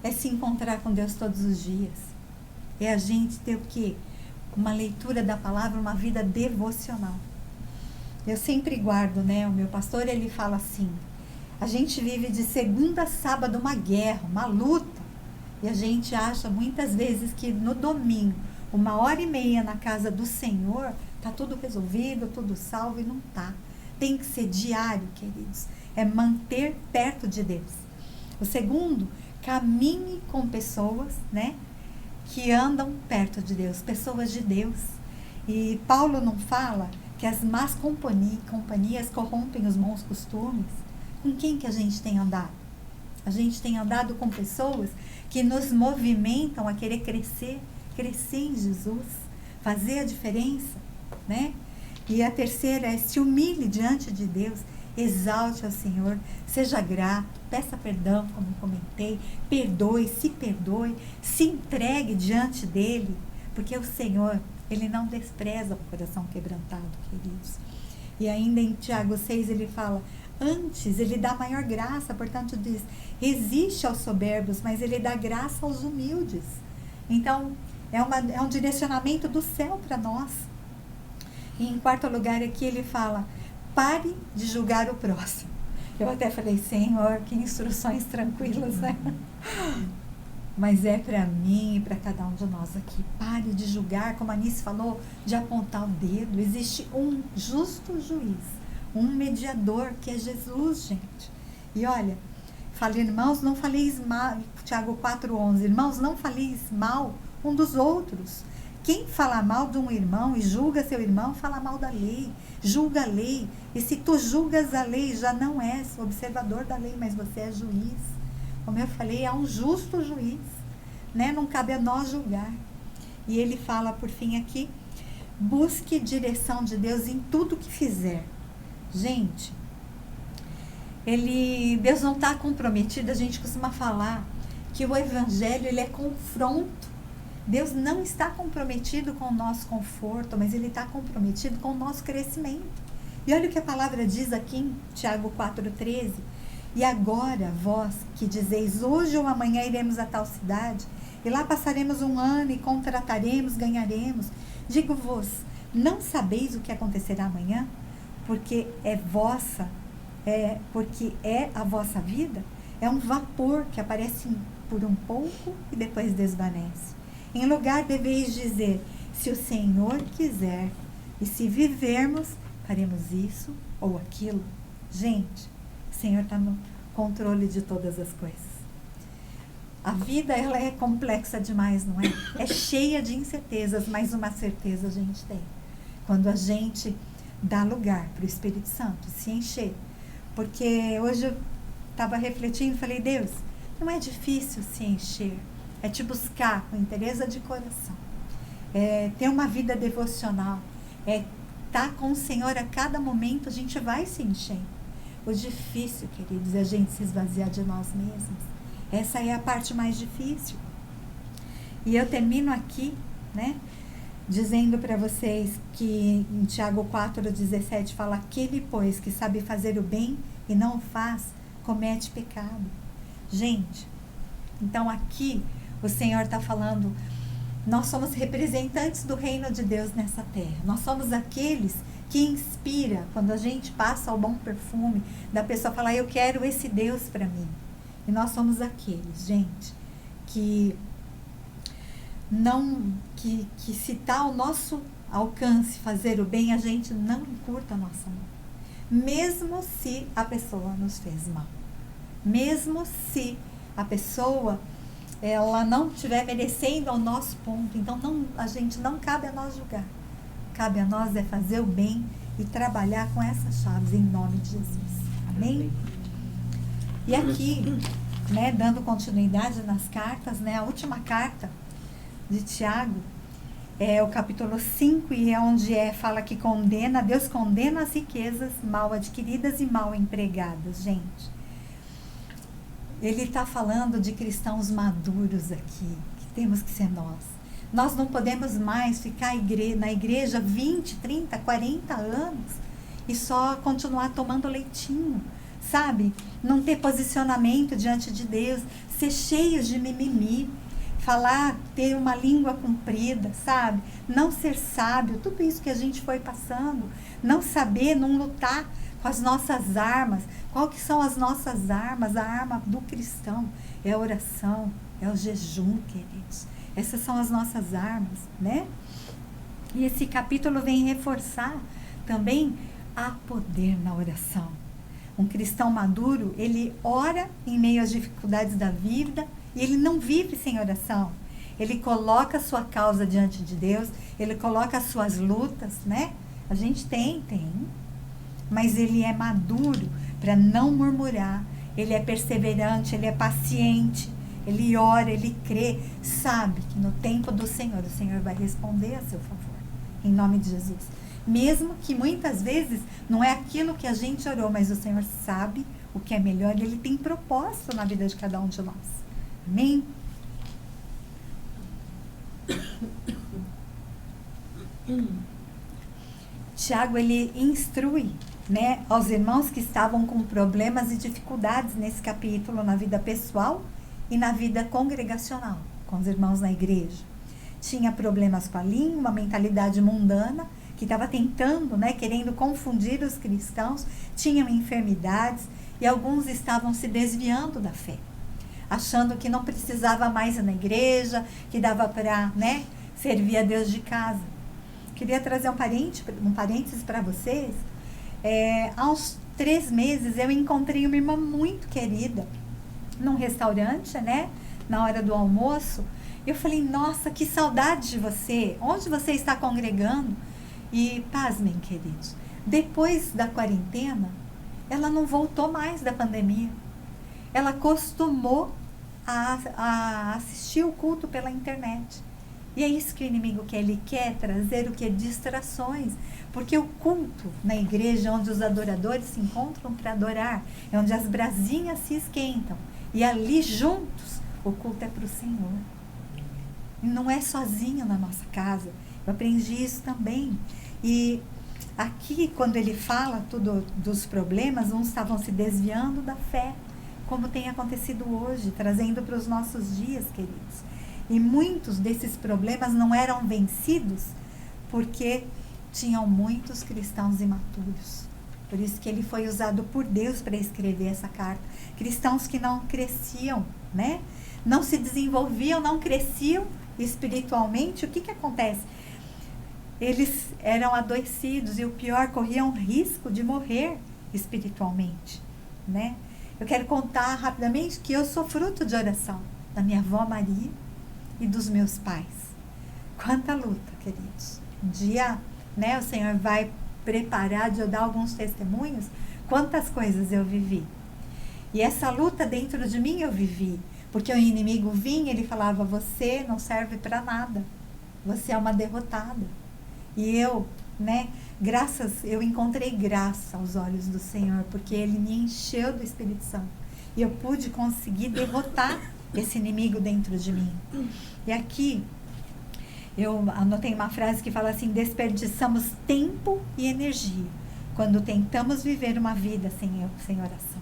É se encontrar com Deus todos os dias. É a gente ter o quê? Uma leitura da palavra, uma vida devocional. Eu sempre guardo, né? O meu pastor, ele fala assim: a gente vive de segunda a sábado uma guerra, uma luta. E a gente acha muitas vezes que no domingo, 1h30 na casa do Senhor, tá tudo resolvido, tudo salvo, e não tá. Tem que ser diário, queridos. É manter perto de Deus. O segundo, caminhe com pessoas, né, que andam perto de Deus, pessoas de Deus. E Paulo não fala que as más companhias corrompem os bons costumes? Com quem que a gente tem andado? A gente tem andado com pessoas que nos movimentam a querer crescer em Jesus, fazer a diferença, né? E a terceira é: se humilhe diante de Deus, exalte ao Senhor, seja grato, peça perdão, como eu comentei, perdoe, se entregue diante dele, porque o Senhor, Ele não despreza o coração quebrantado, queridos. E ainda em Tiago 6 ele fala: antes Ele dá maior graça, portanto diz, resiste aos soberbos, mas Ele dá graça aos humildes. Então, é um direcionamento do céu para nós. E em quarto lugar aqui ele fala: pare de julgar o próximo. Eu até falei: Senhor, que instruções tranquilas, né? Mas é para mim e para cada um de nós aqui. Pare de julgar, como a Anice falou, de apontar o dedo. Existe um justo juiz, um mediador, que é Jesus, gente. E olha, falei, irmãos, não faleis mal, Tiago 4:11, irmãos, não faleis mal um dos outros. Quem fala mal de um irmão e julga seu irmão, fala mal da lei, julga a lei. E se tu julgas a lei, já não és observador da lei, mas você é juiz. como eu falei, é um justo juiz, né? Não cabe a nós julgar. E ele fala, por fim, aqui, busque direção de Deus em tudo que fizer. Gente, Deus não está comprometido. A gente costuma falar que o evangelho, ele é confronto. Deus não está comprometido com o nosso conforto, mas ele está comprometido com o nosso crescimento. E olha o que a palavra diz aqui em Tiago 4,13. E agora, vós que dizeis, hoje ou amanhã iremos a tal cidade, e lá passaremos um ano e contrataremos, ganharemos. Digo-vos, não sabeis o que acontecerá amanhã? Porque porque é a vossa vida, é um vapor que aparece por um pouco e depois desvanece. Em lugar deveis dizer, se o Senhor quiser, e se vivermos, faremos isso ou aquilo. Gente, o Senhor está no controle de todas as coisas. A vida, ela é complexa demais, não é? É cheia de incertezas, mas uma certeza a gente tem. Quando a gente dá lugar para o Espírito Santo se encher. Porque hoje eu estava refletindo e falei, Deus, não é difícil se encher. É te buscar com interesse de coração. É ter uma vida devocional. É estar com o Senhor a cada momento, a gente vai se encher. O difícil, queridos, é a gente se esvaziar de nós mesmos. Essa é a parte mais difícil. E eu termino aqui, né, dizendo para vocês que em Tiago 4,17 fala, aquele, pois, que sabe fazer o bem e não o faz, comete pecado. Gente, então aqui o Senhor está falando, nós somos representantes do reino de Deus nessa terra. Nós somos aqueles que inspira, quando a gente passa o bom perfume, da pessoa falar, eu quero esse Deus para mim. E nós somos aqueles, gente, que se está ao nosso alcance fazer o bem, a gente não encurta a nossa mão. Mesmo se a pessoa nos fez mal. Mesmo se a pessoa, ela não estiver merecendo ao nosso ponto. Então, a gente não cabe a nós julgar. Cabe a nós é fazer o bem e trabalhar com essas chaves em nome de Jesus. Amém? E aqui, né, dando continuidade nas cartas, né, a última carta de Tiago é o capítulo 5, e é onde fala que Deus condena as riquezas mal adquiridas e mal empregadas, gente. Ele está falando de cristãos maduros aqui, que temos que ser nós. Nós não podemos mais ficar na igreja 20, 30, 40 anos e só continuar tomando leitinho, sabe? Não ter posicionamento diante de Deus, ser cheios de mimimi, falar, ter uma língua comprida, sabe? Não ser sábio, tudo isso que a gente foi passando, não saber, não lutar com as nossas armas. Qual que são as nossas armas? A arma do cristão é a oração, é o jejum, queridos. Essas são as nossas armas, né? E esse capítulo vem reforçar também há poder na oração. Um cristão maduro, ele ora em meio às dificuldades da vida e ele não vive sem oração. Ele coloca a sua causa diante de Deus, ele coloca as suas lutas, né? A gente tem, mas ele é maduro para não murmurar, ele é perseverante, ele é paciente, ele ora, ele crê, sabe que no tempo do Senhor, o Senhor vai responder a seu favor, em nome de Jesus. Mesmo que muitas vezes não é aquilo que a gente orou, mas o Senhor sabe o que é melhor e Ele tem propósito na vida de cada um de nós. Amém? Tiago, ele instrui, né, aos irmãos que estavam com problemas e dificuldades nesse capítulo, na vida pessoal e na vida congregacional, com os irmãos na igreja. Tinha problemas com a língua, uma mentalidade mundana, que estava tentando, né, querendo confundir os cristãos, tinham enfermidades e alguns estavam se desviando da fé, achando que não precisava mais ir na igreja, que dava para, né, servir a Deus de casa. Queria trazer um parênteses para vocês. Há uns 3 meses eu encontrei uma irmã muito querida num restaurante, né, na hora do almoço. Eu falei, nossa, que saudade de você, onde você está congregando? E pasmem, queridos, depois da quarentena, ela não voltou mais da pandemia. Ela acostumou a assistir o culto pela internet. E é isso que o inimigo quer. Ele quer trazer o que? Distrações. Porque o culto na igreja, onde os adoradores se encontram para adorar, é onde as brasinhas se esquentam. E ali juntos, o culto é para o Senhor. E não é sozinho na nossa casa. Eu aprendi isso também. E aqui, quando ele fala tudo dos problemas, uns estavam se desviando da fé, como tem acontecido hoje, trazendo para os nossos dias, queridos. E muitos desses problemas não eram vencidos porque tinham muitos cristãos imaturos. Por isso que ele foi usado por Deus para escrever essa carta. Cristãos que não cresciam, né? Não se desenvolviam, não cresciam espiritualmente. O que acontece? Eles eram adoecidos e o pior, corriam risco de morrer espiritualmente, né? Eu quero contar rapidamente que eu sou fruto de oração da minha avó Maria e dos meus pais. Quanta luta, queridos. Um dia, né, o Senhor vai preparar de eu dar alguns testemunhos, quantas coisas eu vivi. E essa luta dentro de mim eu vivi, porque o inimigo vinha, ele falava, você não serve para nada, você é uma derrotada. E eu, né, eu encontrei graça aos olhos do Senhor, porque ele me encheu do Espírito Santo. E eu pude conseguir derrotar esse inimigo dentro de mim. E aqui, eu anotei uma frase que fala assim, desperdiçamos tempo e energia quando tentamos viver uma vida sem oração.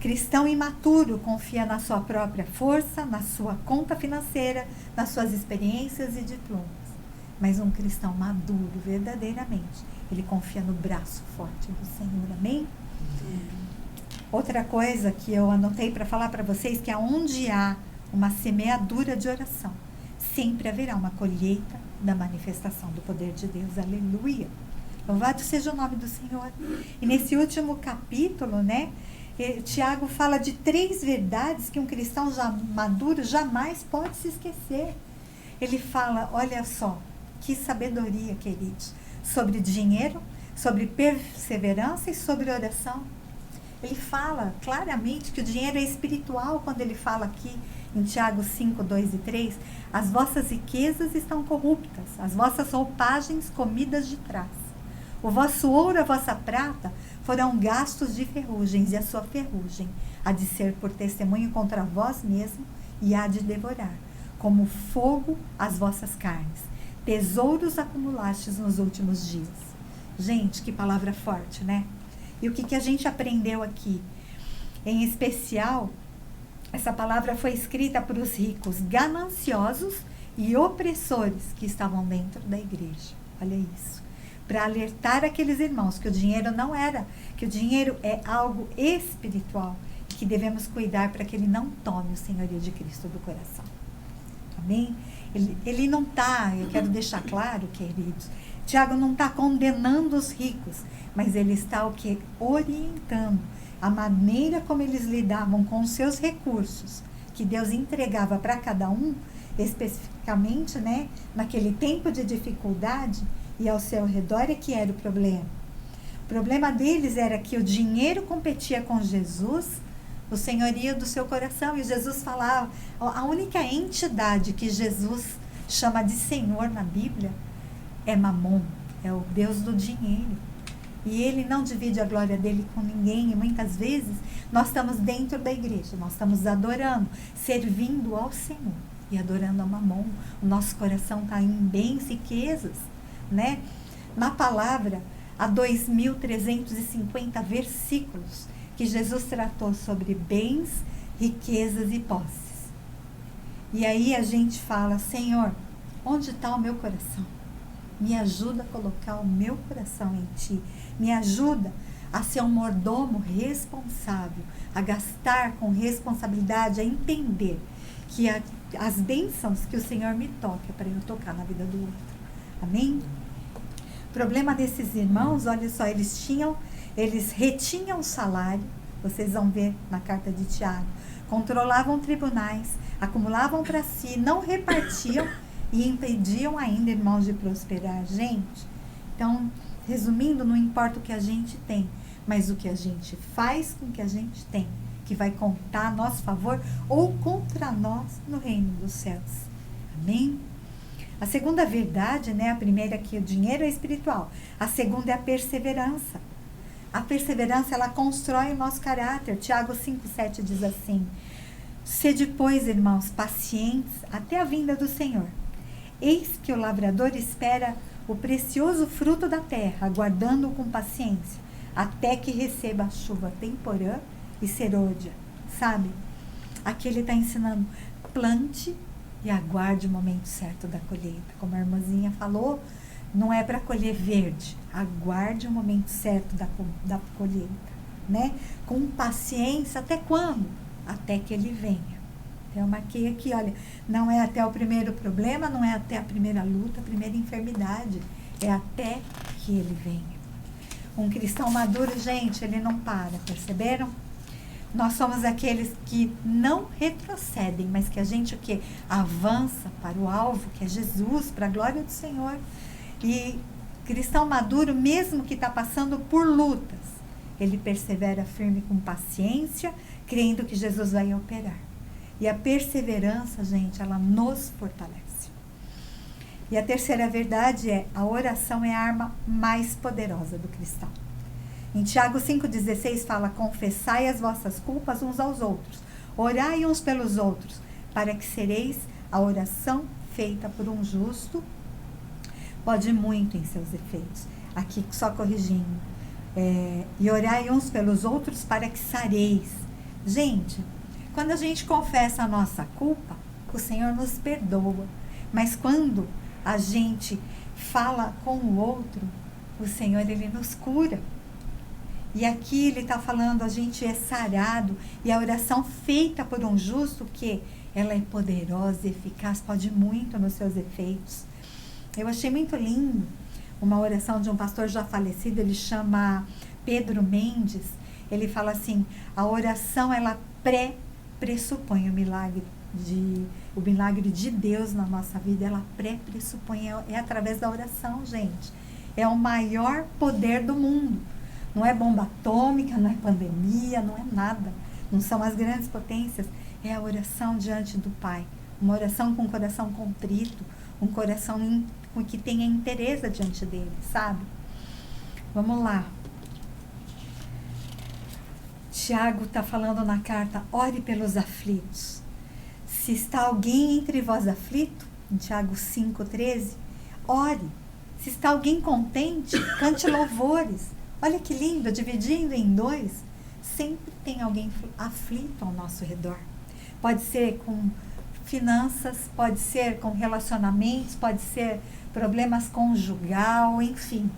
Cristão imaturo confia na sua própria força, na sua conta financeira, nas suas experiências e diplomas. Mas um cristão maduro, verdadeiramente, ele confia no braço forte do Senhor. Amém? Outra coisa que eu anotei para falar para vocês, que aonde há uma semeadura de oração, sempre haverá uma colheita da manifestação do poder de Deus. Aleluia! Louvado seja o nome do Senhor. E nesse último capítulo, né, Tiago fala de 3 verdades que um cristão maduro jamais pode se esquecer. Ele fala, olha só, que sabedoria, queridos, sobre dinheiro, sobre perseverança e sobre oração. Ele fala claramente que o dinheiro é espiritual quando ele fala aqui em Tiago 5, 2 e 3, as vossas riquezas estão corruptas, as vossas roupagens comidas de trás. O vosso ouro, a vossa prata foram gastos de ferrugens, e a sua ferrugem há de ser por testemunho contra vós mesmo e há de devorar, como fogo as vossas carnes. Tesouros acumulastes nos últimos dias. Gente, que palavra forte, né? E o que a gente aprendeu aqui? Em especial, essa palavra foi escrita para os ricos gananciosos e opressores que estavam dentro da igreja. Olha isso. Para alertar aqueles irmãos que o dinheiro não era, que o dinheiro é algo espiritual, que devemos cuidar para que ele não tome o senhorio de Cristo do coração. Amém? Ele não está, eu quero deixar claro, queridos, Tiago não está condenando os ricos, mas ele está o que? Orientando a maneira como eles lidavam com os seus recursos, que Deus entregava para cada um, especificamente, né, naquele tempo de dificuldade, e ao seu redor é que era o problema. O problema deles era que o dinheiro competia com Jesus, o senhorio do seu coração, e Jesus falava, a única entidade que Jesus chama de Senhor na Bíblia é Mamon, é o Deus do dinheiro. E ele não divide a glória dele com ninguém, e muitas vezes nós estamos dentro da igreja, nós estamos adorando, servindo ao Senhor e adorando a Mamon. O nosso coração está em bens e riquezas, né? Na palavra, há 2.350 versículos que Jesus tratou sobre bens, riquezas e posses. E aí a gente fala, Senhor, onde está o meu coração? Me ajuda a colocar o meu coração em Ti. Me ajuda a ser um mordomo responsável, a gastar com responsabilidade, a entender que as bênçãos que o Senhor me toca para eu tocar na vida do outro. Amém? O problema desses irmãos, olha só, eles retinham o salário, vocês vão ver na carta de Tiago, controlavam tribunais, acumulavam para si, não repartiam e impediam ainda, irmãos, de prosperar. Gente, então, resumindo, não importa o que a gente tem, mas o que a gente faz com o que a gente tem, que vai contar a nosso favor ou contra nós no reino dos céus. Amém? A segunda verdade, né? A primeira é que o dinheiro é espiritual. A segunda é a perseverança. A perseverança, ela constrói o nosso caráter. Tiago 5,7 diz assim: sede, pois, irmãos, pacientes até a vinda do Senhor. Eis que o lavrador espera o precioso fruto da terra, aguardando-o com paciência, até que receba a chuva temporã e serôdia. Sabe? Aqui ele está ensinando: plante e aguarde o momento certo da colheita. Como a irmãzinha falou, não é para colher verde. Aguarde o momento certo da colheita, né? Com paciência, até quando? Até que ele venha. Então, eu marquei aqui, olha, não é até o primeiro problema, não é até a primeira luta, a primeira enfermidade. É até que ele venha. Um cristão maduro, gente, ele não para, perceberam? Nós somos aqueles que não retrocedem, mas que a gente o quê? Avança para o alvo, que é Jesus, para a glória do Senhor. E cristão maduro, mesmo que está passando por lutas, ele persevera firme com paciência, crendo que Jesus vai operar. E a perseverança, gente, ela nos fortalece. E a terceira verdade é: a oração é a arma mais poderosa do cristão. Em Tiago 5,16 fala: confessai as vossas culpas uns aos outros, orai uns pelos outros, para que sereis a oração feita por um justo, pode muito em seus efeitos. Aqui só corrigindo. E orai uns pelos outros para que sareis. Gente, quando a gente confessa a nossa culpa, o Senhor nos perdoa. Mas quando a gente fala com o outro, o Senhor, ele nos cura. E aqui ele está falando, a gente é sarado, e a oração feita por um justo, que ela é poderosa e eficaz, pode muito nos seus efeitos. Eu achei muito lindo uma oração de um pastor já falecido, ele chama Pedro Mendes. Ele fala assim: a oração, ela pressupõe o milagre de Deus na nossa vida, ela pressupõe, é através da oração, gente. É o maior poder do mundo. Não é bomba atômica, não é pandemia, não é nada. Não são as grandes potências. É a oração diante do Pai. Uma oração com o coração contrito. Um coração que tenha interesse diante dele, sabe? Vamos lá. Tiago está falando na carta: ore pelos aflitos. Se está alguém entre vós aflito, em Tiago 5,13, ore. Se está alguém contente, cante louvores. Olha que lindo, dividindo em dois, sempre tem alguém aflito ao nosso redor. Pode ser com finanças, pode ser com relacionamentos, pode ser problemas conjugal, enfim,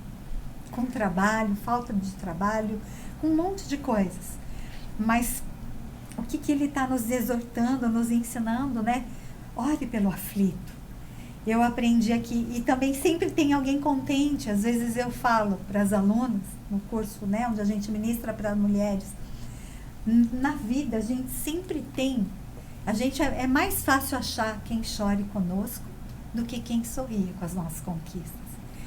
com trabalho, falta de trabalho, com um monte de coisas. Mas o que ele está nos exortando, nos ensinando, né? Ore pelo aflito. Eu aprendi aqui, e também sempre tem alguém contente. Às vezes eu falo para as alunas, no curso, né, onde a gente ministra para mulheres, na vida a gente sempre tem, é mais fácil achar quem chore conosco do que quem sorria com as nossas conquistas.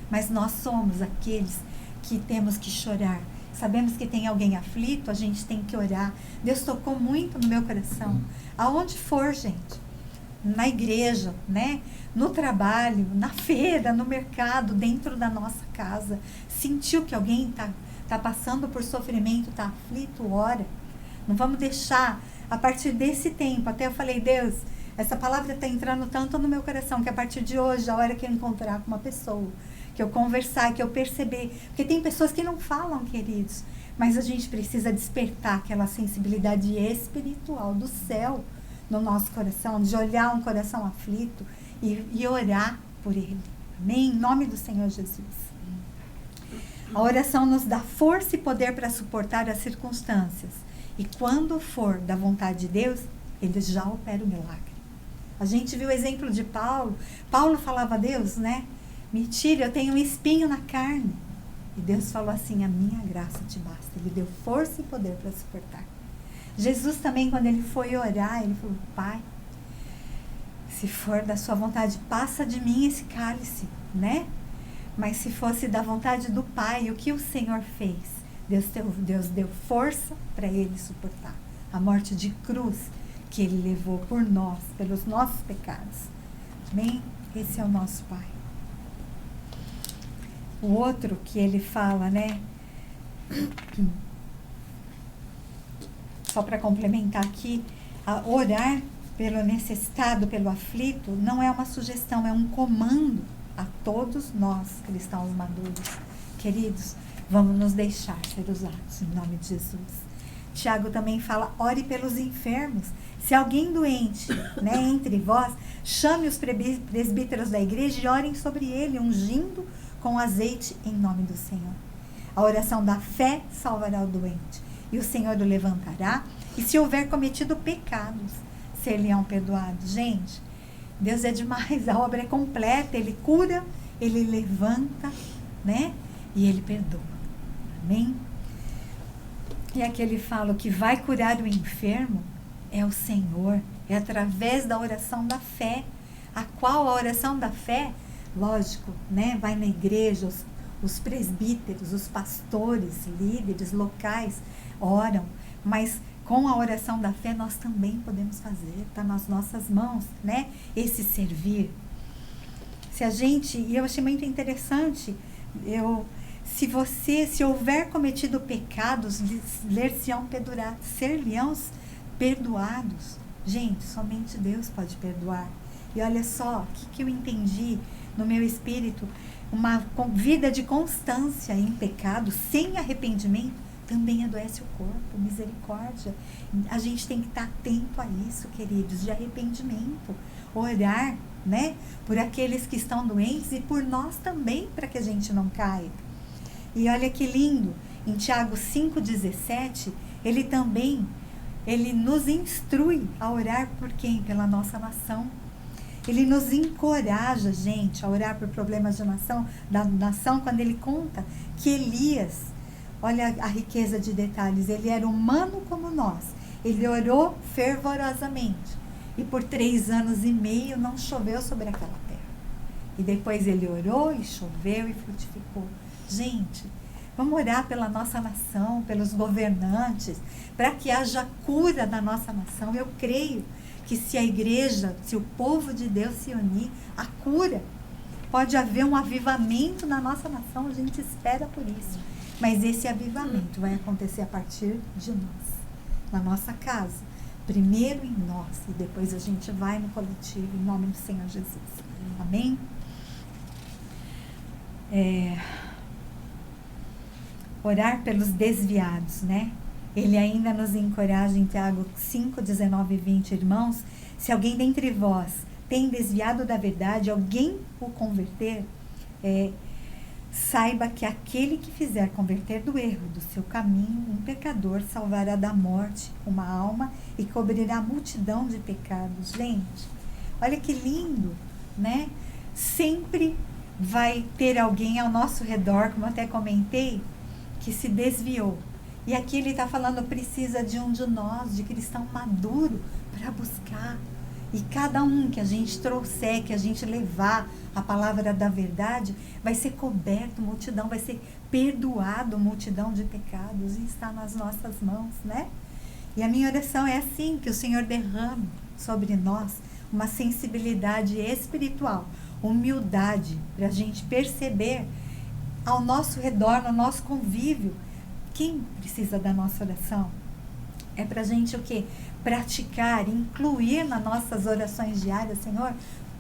Mas nós somos aqueles que temos que chorar. Sabemos que tem alguém aflito, a gente tem que orar. Deus tocou muito no meu coração. Aonde for, gente, na igreja, né? No trabalho, na feira, no mercado, dentro da nossa casa, sentiu que alguém tá passando por sofrimento, está aflito, ora. Não vamos deixar, a partir desse tempo, até eu falei: Deus, essa palavra está entrando tanto no meu coração, que a partir de hoje, a hora que eu encontrar com uma pessoa, que eu conversar, que eu perceber, porque tem pessoas que não falam, queridos, mas a gente precisa despertar aquela sensibilidade espiritual do céu no nosso coração, de olhar um coração aflito e orar por ele. Amém? Em nome do Senhor Jesus. A oração nos dá força e poder para suportar as circunstâncias. E quando for da vontade de Deus, ele já opera o milagre. A gente viu o exemplo de Paulo. Paulo falava a Deus, né? Me tire, eu tenho um espinho na carne. E Deus falou assim: a minha graça te basta. Ele deu força e poder para suportar. Jesus também, quando ele foi orar, ele falou: Pai, se for da sua vontade, passa de mim esse cálice, né? Mas se fosse da vontade do Pai, o que o Senhor fez? Deus deu força para ele suportar. a morte de cruz que ele levou por nós, pelos nossos pecados. Amém? Esse é o nosso Pai. O outro que ele fala, né? Só para complementar aqui, orar pelo necessitado, pelo aflito, não é uma sugestão, é um comando a todos nós, cristãos maduros. Queridos, vamos nos deixar ser usados em nome de Jesus. Tiago também fala, ore pelos enfermos. Se alguém doente, né, entre vós, chame os presbíteros da igreja e orem sobre ele, ungindo com azeite em nome do Senhor. A oração da fé salvará o doente, e o Senhor o levantará, e se houver cometido pecados, ser-lhe-ão perdoados. Gente, Deus é demais, a obra é completa, Ele cura, Ele levanta, né? E Ele perdoa. Amém? E aqui ele fala, o que vai curar o enfermo é o Senhor, é através da oração da fé, a qual a oração da fé, lógico, né? Vai na igreja, os presbíteros, os pastores, líderes locais oram, mas com a oração da fé nós também podemos fazer, está nas nossas mãos, né? Esse servir. Se a gente, e eu achei muito interessante, se houver cometido pecados, ser-lhe-ão perdoados. Gente, somente Deus pode perdoar. E olha só, o que eu entendi no meu espírito, uma vida de constância em pecado, sem arrependimento, também adoece o corpo, misericórdia. A gente tem que estar atento a isso, queridos, de arrependimento. Orar, né, por aqueles que estão doentes e por nós também, para que a gente não caia. E olha que lindo, em Tiago 5,17, ele nos instrui a orar por quem? Pela nossa nação. Ele nos encoraja, gente, a orar por problemas da nação, quando ele conta que Elias, olha a riqueza de detalhes, ele era humano como nós. Ele orou fervorosamente. E por 3 anos e meio não choveu sobre aquela terra. E depois ele orou e choveu e frutificou. Gente, vamos orar pela nossa nação, pelos governantes, para que haja cura da nossa nação. Eu creio que se a igreja, se o povo de Deus se unir, a cura. Pode haver um avivamento na nossa nação, a gente espera por isso. Mas esse avivamento vai acontecer a partir de nós, na nossa casa. Primeiro em nós e depois a gente vai no coletivo, em nome do Senhor Jesus. Amém? Orar pelos desviados, né? Ele ainda nos encoraja em Tiago 5, 19 e 20, irmãos, se alguém dentre vós tem desviado da verdade, alguém o converter, saiba que aquele que fizer converter do erro do seu caminho, um pecador salvará da morte uma alma e cobrirá a multidão de pecados. Gente, olha que lindo, né? Sempre vai ter alguém ao nosso redor, como eu até comentei, que se desviou. E aqui ele está falando, precisa de um de nós, de cristão maduro, para buscar. E cada um que a gente trouxer, que a gente levar a palavra da verdade, vai ser coberto, multidão, vai ser perdoado, multidão de pecados, e está nas nossas mãos, né? E a minha oração é assim, que o Senhor derrame sobre nós uma sensibilidade espiritual, humildade, para a gente perceber ao nosso redor, no nosso convívio, quem precisa da nossa oração. É para a gente o quê? Praticar, incluir nas nossas orações diárias. Senhor,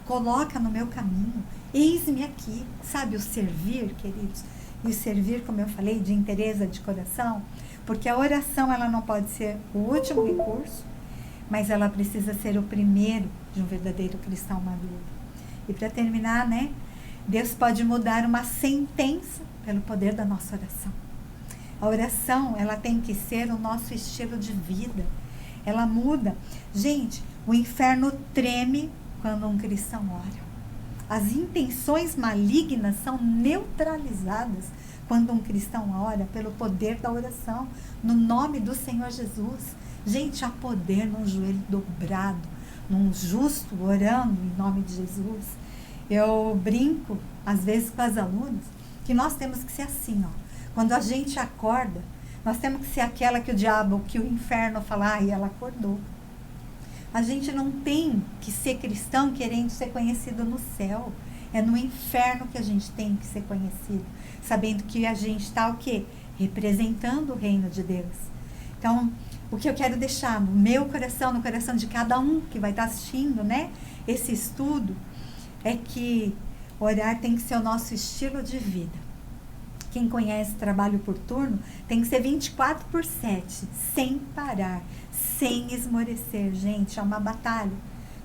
coloca no meu caminho, eis-me aqui. Sabe, o servir, queridos, e o servir, como eu falei, de interesse, de coração, porque a oração, ela não pode ser o último recurso, mas ela precisa ser o primeiro de um verdadeiro cristão maduro. E para terminar, né, Deus pode mudar uma sentença pelo poder da nossa oração. A oração, ela tem que ser o nosso estilo de vida. Ela muda. Gente, o inferno treme quando um cristão ora. As intenções malignas são neutralizadas quando um cristão ora pelo poder da oração, no nome do Senhor Jesus. Gente, há poder num joelho dobrado, num justo orando em nome de Jesus. Eu brinco, às vezes, com as alunas, que nós temos que ser assim, ó. Quando a gente acorda, Nós temos que ser aquela que o diabo, que o inferno fala, e ela acordou. A gente não tem que ser cristão querendo ser conhecido no céu. É no inferno que a gente tem que ser conhecido. Sabendo que a gente está o quê? Representando o reino de Deus. Então, o que eu quero deixar no meu coração, no coração de cada um que vai estar assistindo, né? Esse estudo, é que orar tem que ser o nosso estilo de vida. Quem conhece trabalho por turno, tem que ser 24/7, sem parar, sem esmorecer. Gente, é uma batalha.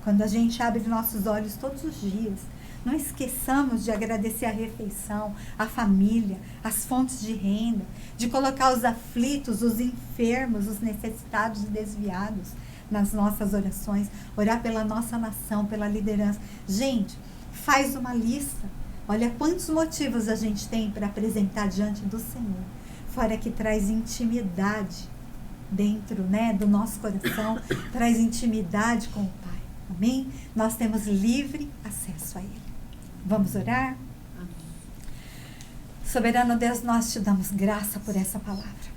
Quando a gente abre nossos olhos todos os dias, não esqueçamos de agradecer a refeição, a família, as fontes de renda, de colocar os aflitos, os enfermos, os necessitados e desviados nas nossas orações, orar pela nossa nação, pela liderança. Gente, faz uma lista. Olha quantos motivos a gente tem para apresentar diante do Senhor. Fora que traz intimidade dentro, né, do nosso coração, traz intimidade com o Pai. Amém? Nós temos livre acesso a Ele. Vamos orar? Amém. Soberano Deus, nós te damos graça por essa palavra.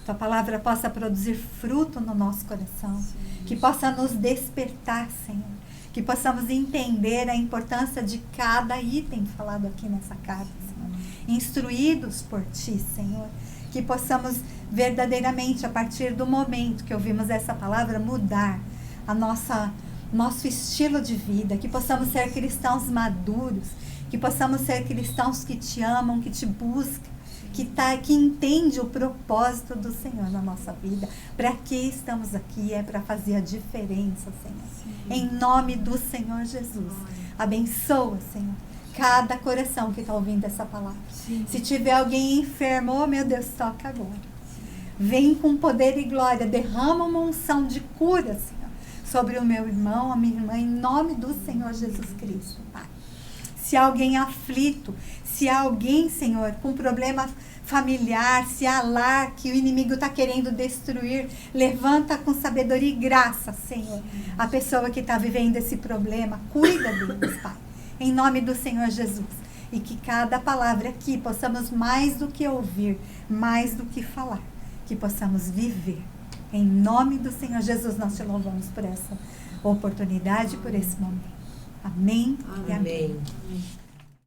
Tua palavra possa produzir fruto no nosso coração, que possa nos despertar, Senhor. Que possamos entender a importância de cada item falado aqui nessa carta, Senhor. Instruídos por Ti, Senhor. Que possamos verdadeiramente, a partir do momento que ouvimos essa palavra, mudar a nosso estilo de vida. Que possamos ser cristãos maduros. Que possamos ser cristãos que Te amam, que Te buscam. Que entende o propósito do Senhor na nossa vida. Para que estamos aqui? É para fazer a diferença, Senhor. Sim. Em nome do Senhor Jesus. Abençoa, Senhor, cada coração que está ouvindo essa palavra. Sim. Se tiver alguém enfermo, oh meu Deus, toca agora. Sim. Vem com poder e glória. Derrama uma unção de cura, Senhor, sobre o meu irmão, a minha irmã, em nome do Senhor Jesus Cristo, Pai. Se há alguém aflito, se há alguém, Senhor, com problema familiar, se há lar que o inimigo está querendo destruir, levanta com sabedoria e graça, Senhor, a pessoa que está vivendo esse problema. Cuida deles, Pai, em nome do Senhor Jesus. E que cada palavra aqui possamos mais do que ouvir, mais do que falar, que possamos viver. Em nome do Senhor Jesus, nós te louvamos por essa oportunidade, por esse momento. Amém. Amém. E amém. Amém.